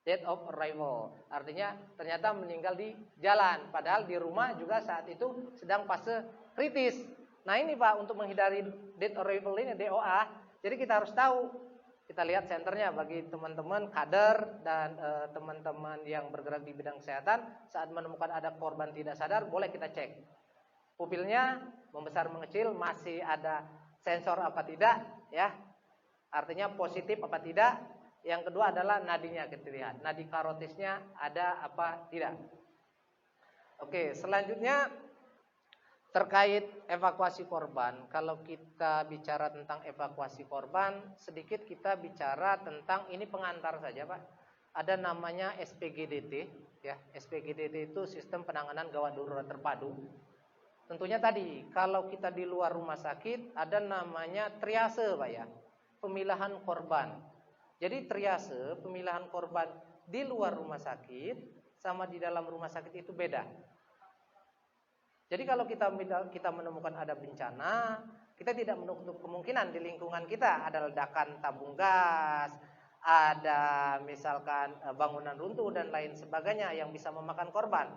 death of arrival. Artinya ternyata meninggal di jalan, padahal di rumah juga saat itu sedang fase kritis. Nah ini Pak, untuk menghindari death of arrival ini DOA, jadi kita harus tahu. Kita lihat senternya bagi teman-teman kader dan teman-teman yang bergerak di bidang kesehatan, saat menemukan ada korban tidak sadar, boleh kita cek pupilnya membesar mengecil, masih ada sensor apa tidak, ya, artinya positif apa tidak. Yang kedua adalah nadinya kita lihat, nadi karotisnya ada apa tidak. Oke, selanjutnya terkait evakuasi korban. Kalau kita bicara tentang evakuasi korban, sedikit kita bicara tentang ini pengantar saja, Pak. Ada namanya SPGDT, ya. SPGDT itu sistem penanganan gawat darurat terpadu. Tentunya tadi kalau kita di luar rumah sakit ada namanya triase, Pak ya. Pemilahan korban. Jadi triase, pemilahan korban di luar rumah sakit sama di dalam rumah sakit itu beda. Jadi kalau kita menemukan ada bencana, kita tidak menutup kemungkinan di lingkungan kita ada ledakan tabung gas, ada misalkan bangunan runtuh dan lain sebagainya yang bisa memakan korban.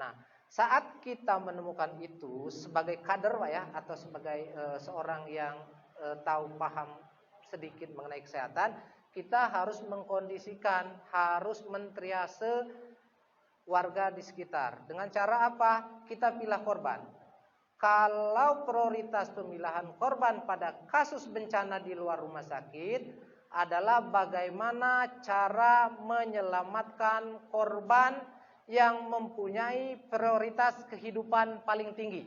Nah, saat kita menemukan itu sebagai kader, Pak ya, atau sebagai seorang yang tahu paham sedikit mengenai kesehatan, kita harus mengkondisikan, harus mentriase warga di sekitar. Dengan cara apa? Kita pilah korban. Kalau prioritas pemilahan korban pada kasus bencana di luar rumah sakit adalah bagaimana cara menyelamatkan korban yang mempunyai prioritas kehidupan paling tinggi.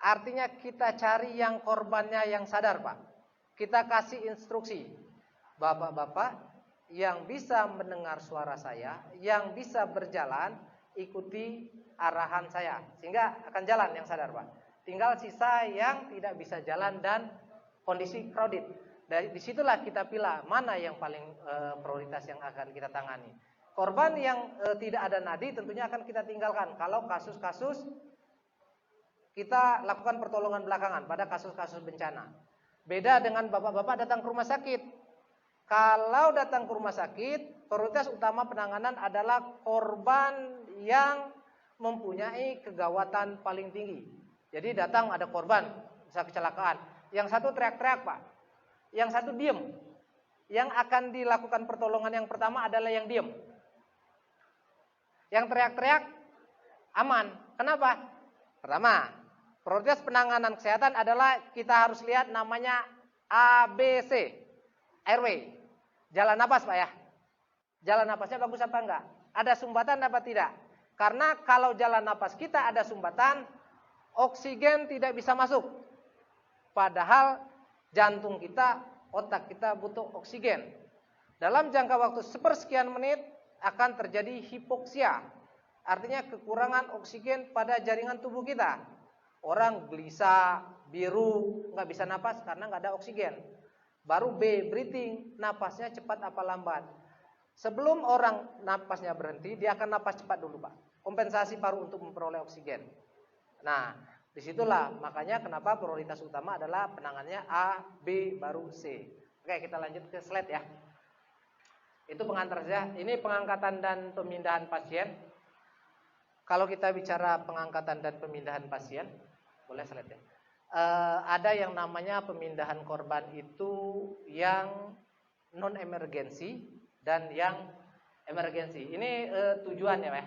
Artinya kita cari yang korbannya yang sadar, Pak. Kita kasih instruksi, Bapak-bapak yang bisa mendengar suara saya, yang bisa berjalan, ikuti arahan saya, sehingga akan jalan yang sadar, Pak. Tinggal sisa yang tidak bisa jalan dan kondisi crowded. Dari disitulah kita pilih mana yang paling prioritas yang akan kita tangani. Korban yang tidak ada nadi tentunya akan kita tinggalkan. Kalau kasus-kasus kita lakukan pertolongan belakangan pada kasus-kasus bencana. Beda dengan bapak-bapak datang ke rumah sakit. Kalau datang ke rumah sakit, prioritas utama penanganan adalah korban yang mempunyai kegawatan paling tinggi. Jadi datang ada korban, bisa kecelakaan. Yang satu teriak-teriak, Pak. Yang satu diem. Yang akan dilakukan pertolongan yang pertama adalah yang diem. Yang teriak-teriak aman. Kenapa? Pertama, prioritas penanganan kesehatan adalah kita harus lihat namanya ABC, airway. Jalan napas, Pak ya. Jalan napasnya bagus apa enggak? Ada sumbatan apa tidak? Karena kalau jalan napas kita ada sumbatan, oksigen tidak bisa masuk. Padahal jantung kita, otak kita butuh oksigen. Dalam jangka waktu sepersekian menit akan terjadi hipoksia. Artinya kekurangan oksigen pada jaringan tubuh kita. Orang gelisah, biru, nggak bisa napas karena nggak ada oksigen. Baru B, breathing, napasnya cepat apa lambat. Sebelum orang napasnya berhenti, dia akan napas cepat dulu, Pak. Kompensasi paru untuk memperoleh oksigen. Nah, disitulah makanya kenapa prioritas utama adalah penanganannya A, B, baru C. Oke, kita lanjut ke slide ya. Itu pengantar saja. Ini pengangkatan dan pemindahan pasien. Kalau kita bicara pengangkatan dan pemindahan pasien, boleh slide ya. Ada yang namanya pemindahan korban itu yang non emergensi dan yang emergensi. Ini tujuannya, Pak.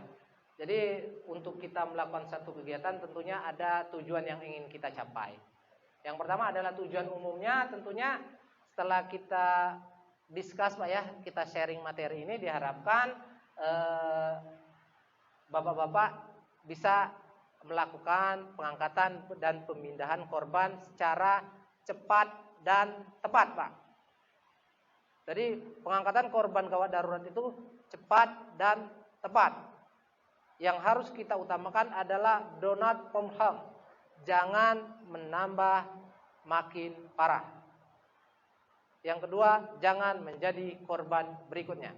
Jadi untuk kita melakukan satu kegiatan tentunya ada tujuan yang ingin kita capai. Yang pertama adalah tujuan umumnya, tentunya setelah kita discuss Pak ya, kita sharing materi ini diharapkan Bapak-bapak bisa melakukan pengangkatan dan pemindahan korban secara cepat dan tepat Pak. Jadi pengangkatan korban gawat darurat itu cepat dan tepat. Yang harus kita utamakan adalah do not compound. Jangan menambah makin parah. Yang kedua, jangan menjadi korban berikutnya.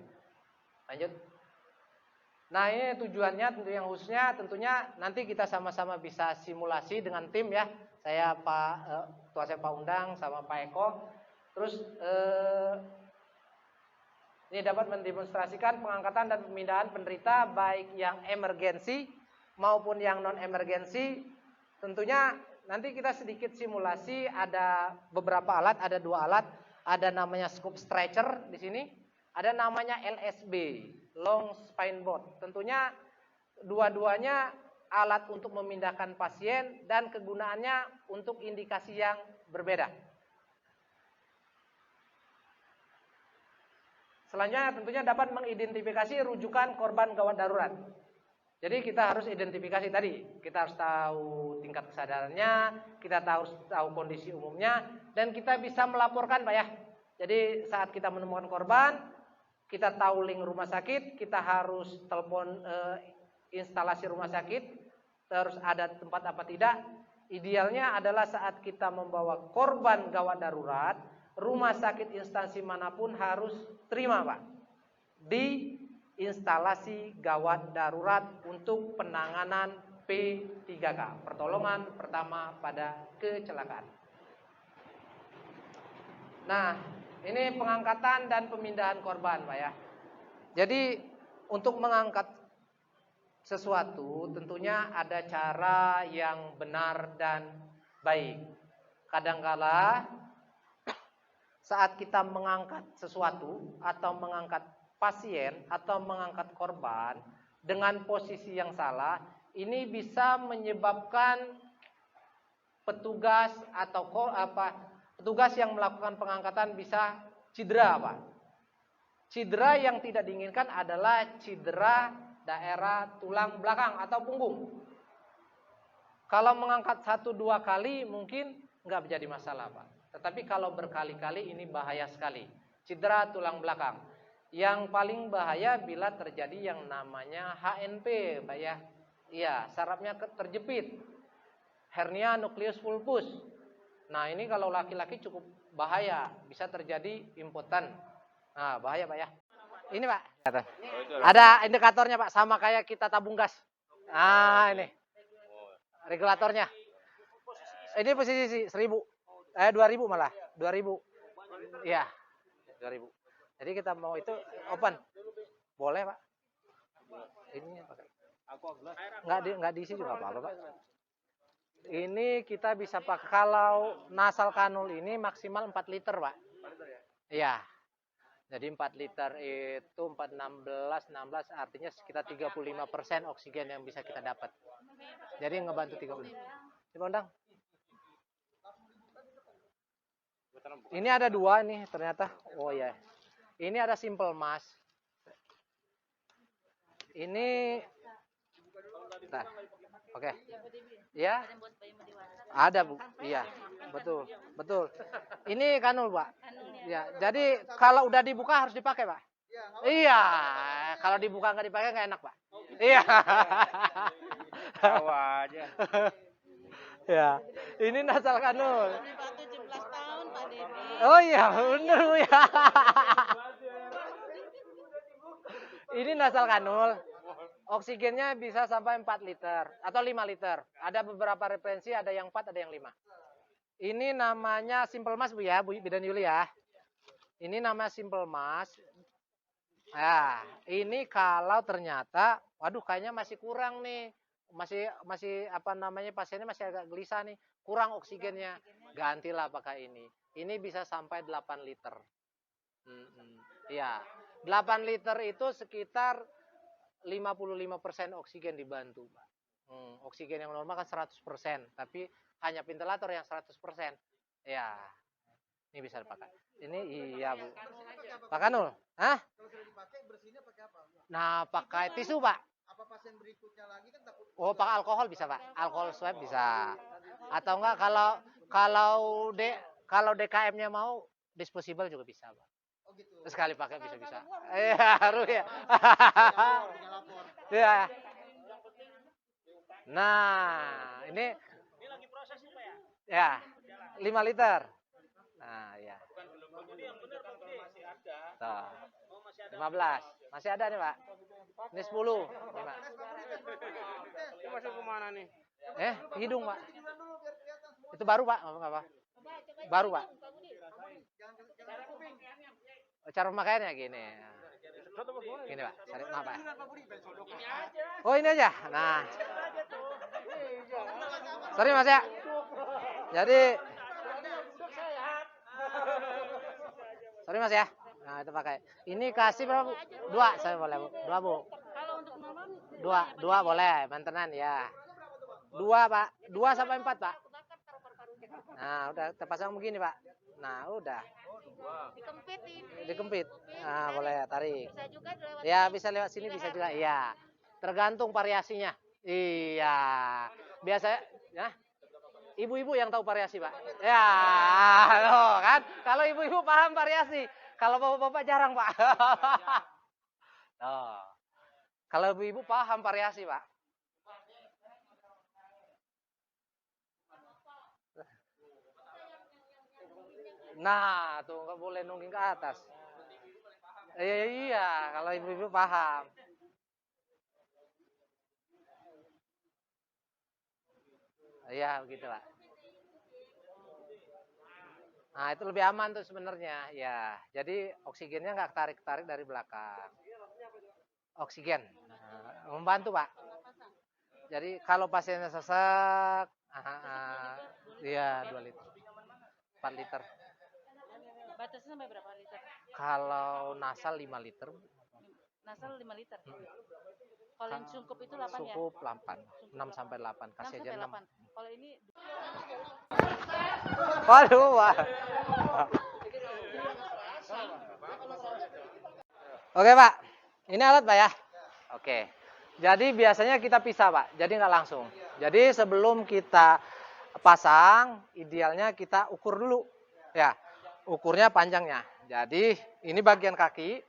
Lanjut. Nah, ini tujuannya tentu yang khususnya tentunya nanti kita sama-sama bisa simulasi dengan tim ya. Saya Ketua saya Pak Undang sama Pak Eko. Terus ini dapat mendemonstrasikan pengangkatan dan pemindahan penderita baik yang emergensi maupun yang non emergensi. Tentunya nanti kita sedikit simulasi, ada beberapa alat, ada 2 alat, ada namanya scoop stretcher di sini, ada namanya LSB, long spine board. Tentunya dua-duanya alat untuk memindahkan pasien dan kegunaannya untuk indikasi yang berbeda. Selanjutnya tentunya dapat mengidentifikasi rujukan korban gawat darurat. Jadi kita harus identifikasi tadi, kita harus tahu tingkat kesadarannya, kita harus tahu kondisi umumnya, dan kita bisa melaporkan Pak ya. Jadi saat kita menemukan korban, kita tahu link rumah sakit, kita harus telepon instalasi rumah sakit, terus ada tempat apa tidak. Idealnya adalah saat kita membawa korban gawat darurat, rumah sakit instansi manapun harus terima Pak di instalasi gawat darurat untuk penanganan P3K, pertolongan pertama pada kecelakaan. Nah, ini pengangkatan dan pemindahan korban Pak ya. Jadi untuk mengangkat sesuatu tentunya ada cara yang benar dan baik. Kadangkala saat kita mengangkat sesuatu atau mengangkat pasien atau mengangkat korban dengan posisi yang salah, ini bisa menyebabkan petugas atau petugas yang melakukan pengangkatan bisa cedera, Pak. Cedera yang tidak diinginkan adalah cedera daerah tulang belakang atau punggung. Kalau mengangkat 1-2 kali mungkin nggak menjadi masalah, Pak. Tetapi kalau berkali-kali ini bahaya sekali. Cedera tulang belakang. Yang paling bahaya bila terjadi yang namanya HNP, Pak ya. Iya, sarafnya terjepit. Hernia nukleus vulpus. Nah, ini kalau laki-laki cukup bahaya, bisa terjadi impoten. Nah, bahaya, Pak ya. Ini, Pak. Ada indikatornya, Pak, sama kayak kita tabung gas. Nah, ini. Regulatornya. Ini posisi 1000. 2000 malah, 2000. Iya, 2000. Jadi kita mau itu open. Boleh, Pak. Ini pakai. Enggak diisi juga apa-apa, Pak. Ini kita bisa pakai kalau nasal kanul ini maksimal 4 liter, Pak. Iya. Jadi 4 liter itu 416 artinya sekitar 35% oksigen yang bisa kita dapat. Jadi ngebantu 30. Coba Undang. Ini ada 2 nih ternyata. Oh ya. Ini ada simple mass. Ini nah. Oke. Ya. Ada, Bu. Iya. Betul. Betul. Ini kanul, Pak. Ya, jadi kalau udah dibuka harus dipakai, Pak. Iya. Kalau dibuka nggak dipakai nggak enak, Pak. Iya. Tawa aja. Ya. Ini nasal kanul. 17 tahun Pak Dedi. Oh iya, bener Bu ya. Ini nasal kanul. Oksigennya bisa sampai 4 liter atau 5 liter. Ada beberapa referensi, ada yang 4, ada yang 5. Ini namanya simple mass Bu ya, Bu Bidan Yuli ya. Ini nama simple mass. Nah, ini kalau ternyata, waduh kayaknya masih kurang nih. Masih apa namanya, pasiennya masih agak gelisah nih, kurang oksigennya. Gantilah pakai ini. Ini bisa sampai 8 liter. Iya. 8 liter itu sekitar 55% oksigen dibantu, Pak. Oksigen yang normal kan 100%, tapi hanya ventilator yang 100%. Ya, ini bisa dipakai. Ini iya, Bu. Pak Kanul, hah? Kalau sudah dipakai bersihnya pakai apa? Nah, pakai tisu, Pak. Apa pasien berikutnya lagi kan takut. Oh, pakai alkohol bisa, Pak. Alkohol swab bisa. Atau enggak kalau DKM-nya mau disposable juga bisa, Pak. Oh gitu. Sekali pakai bisa-bisa. Iya, harus ya. Iya. Nah, ini lagi proses nih Pak ya? ya 5 liter. Nah, ya. Jadi yang benar Pak Budi masih ada. Tuh. Oh, masih ada. 15. Masih ada nih, Pak. Ini 10. Ini masuk ke mana nih? Hidung, Pak. Itu baru, Pak. Apa? Baru, Pak. Cara pemakaiannya gini. Gini, Pak. Cari apa? Oh, ini aja. Nah. Sorry, Mas ya. Jadi sorry, Mas ya. Nah, itu pakai. Ini kasih berapa, Bu? 2 saya boleh, Bu. 2, Bu. Kalau untuk normal 2 boleh, mantenan ya. 2, Pak. 2 sampai 4, Pak. kebakar paru-parunya. Nah, udah terpasang begini, Pak. Nah, udah. Dikempit ini. Dikempit. Nah, boleh tarik. Bisa juga lewat Ya, bisa lewat sini, bisa juga. Iya. Tergantung variasinya. Iya. Biasanya ya. Ibu-ibu yang tahu variasi, Pak. Ya, loh, kan? Kalau ibu-ibu paham variasi. Kalau bapak-bapak jarang, Pak. Oh. Kalau ibu-ibu paham variasi, Pak. Nah, tuh nggak boleh nungging ke atas. Iya, kalau ibu-ibu paham. Iya, begitu, Pak. Nah, itu lebih aman tuh sebenarnya. Ya, jadi oksigennya nggak tarik-tarik dari belakang. Oksigen. Nah, membantu, Pak. Jadi kalau pasiennya sesak, iya 2 liter. 4 liter. batasnya sampai berapa liter? Kalau nasal 5 liter. Nasal 5 liter. Kalau yang sungkup itu 8 ya? Cukup 8. 6 sampai 8. 6 Kasih aja sampai 6. 8. Kalau ini Waduh, Pak. Oke, Pak. Ini alat, Pak ya? Oke. Jadi biasanya kita pisah, Pak. Jadi nggak langsung. Jadi sebelum kita pasang, idealnya kita ukur dulu. Ya, ukurnya panjangnya. Jadi ini bagian kaki.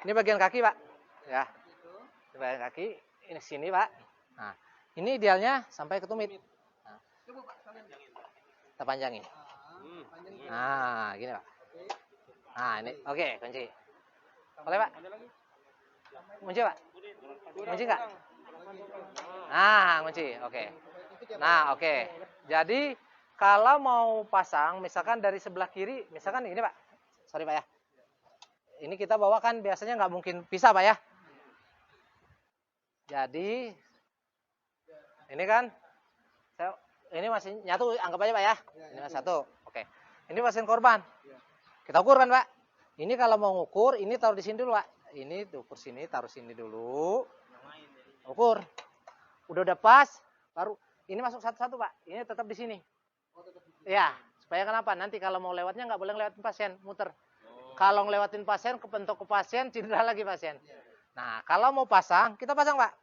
Ini bagian kaki, Pak. Ya. Ini bagian kaki. Ini sini, Pak. Nah, ini idealnya sampai ke tumit. Nah, kita panjangin. Nah, gini, Pak. Nah, ini. Oke, kunci. Boleh, Pak? Kunci, Pak? Kunci nggak? Nah, kunci. Oke. Nah, oke. Jadi, kalau mau pasang, misalkan dari sebelah kiri, misalkan ini, Pak. Sorry, Pak ya. Ini kita bawakan biasanya nggak mungkin pisah, Pak ya. Jadi, ini kan, ini masih nyatu, anggap aja, Pak ya. Ini masih satu. Oke. Ini pasien korban. Kita ukur kan, Pak. Ini kalau mau ngukur, ini taruh di sini dulu, Pak. Ini ukur sini, taruh sini dulu. Ukur. Udah pas, baru ini masuk satu-satu, Pak. Ini tetap di sini. Ya, supaya kenapa? Nanti kalau mau lewatnya nggak boleh ngelewatin pasien, muter. Kalau ngelewatin pasien, kepentok ke pasien, cedera lagi pasien. Nah, kalau mau pasang, kita pasang, Pak.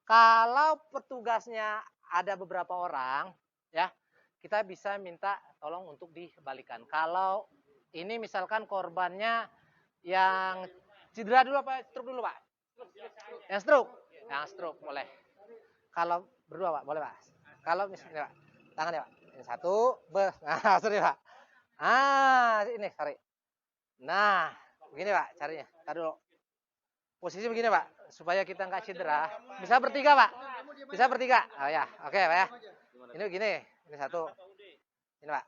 Kalau petugasnya ada beberapa orang, ya, kita bisa minta tolong untuk dibalikan. Kalau ini misalkan korbannya yang cedera dulu apa stroke dulu, Pak? Yang stroke? Yang stroke boleh. Kalau berdua, Pak, boleh, Pak. Kalau misalnya, Pak, tangan ya, Pak. Ini satu, nah, sorry, Pak. Ini, sorry. Nah, begini, Pak, carinya. Tadi dulu. Posisi begini, Pak, supaya kita nggak cedera. Bisa bertiga, Pak. Bisa bertiga. Oh ya, oke, Pak ya. Ini begini, ini satu. Ini, Pak.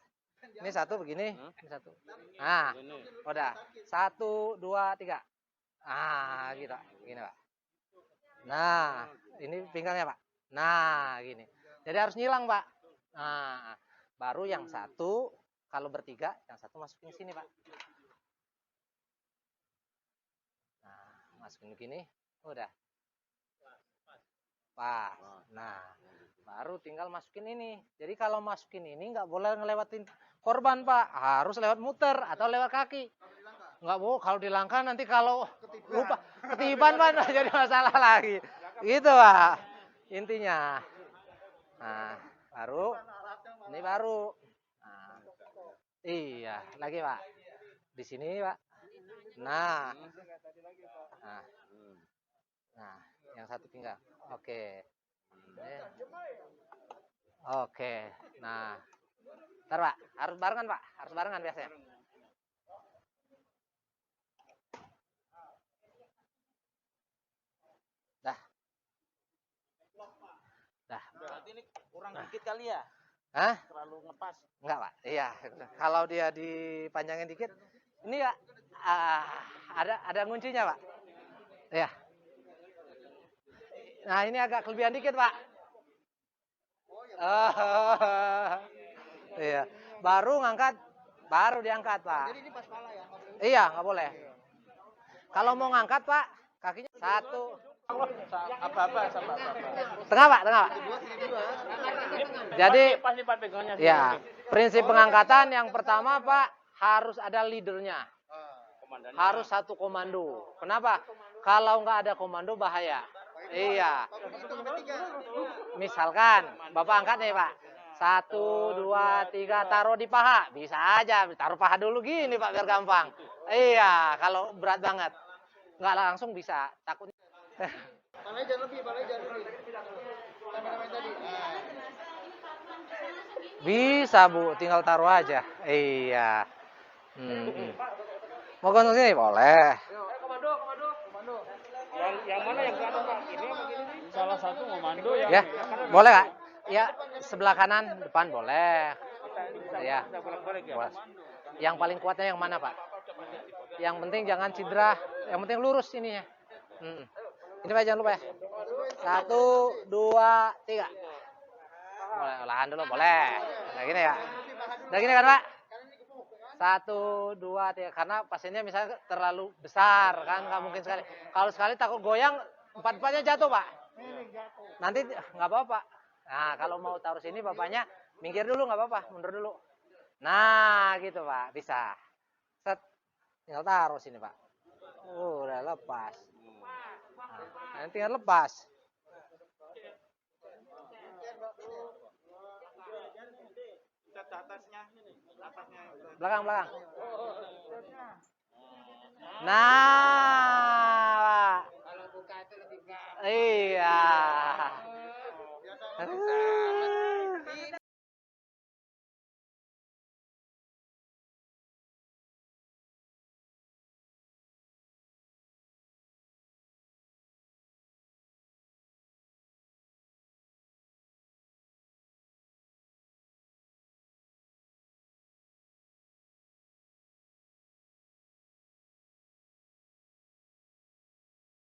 Ini satu begini, ini satu. Nah, udah. 1, 2, 3. Ah, gitu. Gini, Pak. Nah, ini pinggangnya, Pak. Nah, gini. Jadi harus nyilang, Pak. Nah, baru yang satu, kalau bertiga, yang satu masukin sini, Pak. masukin begini, udah. Pas. Nah, baru tinggal masukin ini. Jadi kalau masukin ini nggak boleh ngelewatin korban, Pak. Harus lewat muter atau lewat kaki. Nggak boleh, kalau dilangkah nanti kalau lupa ketiban, Pak, jadi masalah lagi. Gitu, Pak. Intinya. Nah, baru ini baru. Nah, iya, lagi, Pak. Di sini, Pak. Nah. Nah, yang satu tinggal. Oke. Oke. Nah. Ntar, Pak. Harus barengan, Pak. Harus barengan biasanya. Dah. Berarti ini kurang dikit kali ya? Hah? Terlalu ngepas. Enggak, Pak. Iya. Kalau dia dipanjangin dikit, ini, Pak. Ada kuncinya, Pak. Iya. Nah, ini agak kelebihan dikit, Pak. Iya. Baru ngangkat, baru diangkat, Pak. Jadi ini pas pala ya. Iya, nggak boleh. Kalau mau ngangkat, Pak, kakinya satu. Apa-apa. Tengah, Pak, tengah, Pak. Jadi, Pas lipat pegangnya. ya, prinsip pengangkatan yang pertama, Pak, harus ada leadernya. Harus satu komando. Kenapa? Kalau nggak ada komando bahaya. Iya. Misalkan, Bapak angkat nih, Pak. 1, 2, 3, taruh di paha. Bisa aja, taruh paha dulu gini, Pak, biar gampang. Iya, kalau berat banget. Nggak langsung bisa, takut. Palanya jangan lebih. Kameramen tadi. Bisa, Bu, tinggal taruh aja. Iya. Mau gontok sini? Boleh. Yang mana yang kanan, Pak? Ini apa gini nih? Salah satu komando yang Ya, boleh, Kak? Ya, sebelah kanan, depan boleh. Ya. bolak-balik ya. Boleh. Yang paling kuatnya yang mana, Pak? Yang penting jangan cedera. Yang penting lurus ininya. Ini, Pak, jangan lupa ya. 1, 2, 3. Boleh, olahan dulu, boleh. Kayak gini ya. Udah gini kan, Pak? 1, 2, 3. Karena pasiennya misalnya terlalu besar kan, nggak mungkin sekali. Kalau sekali takut goyang, 4-4-nya jatuh, Pak. Nanti nggak apa-apa. Nah, kalau mau taruh sini bapaknya minggir dulu, nggak apa-apa, mundur dulu. Nah, gitu, Pak, bisa. Set, tinggal taruh sini, Pak. Udah lepas. Nah, tinggal lepas. Belakang. Nah, iya.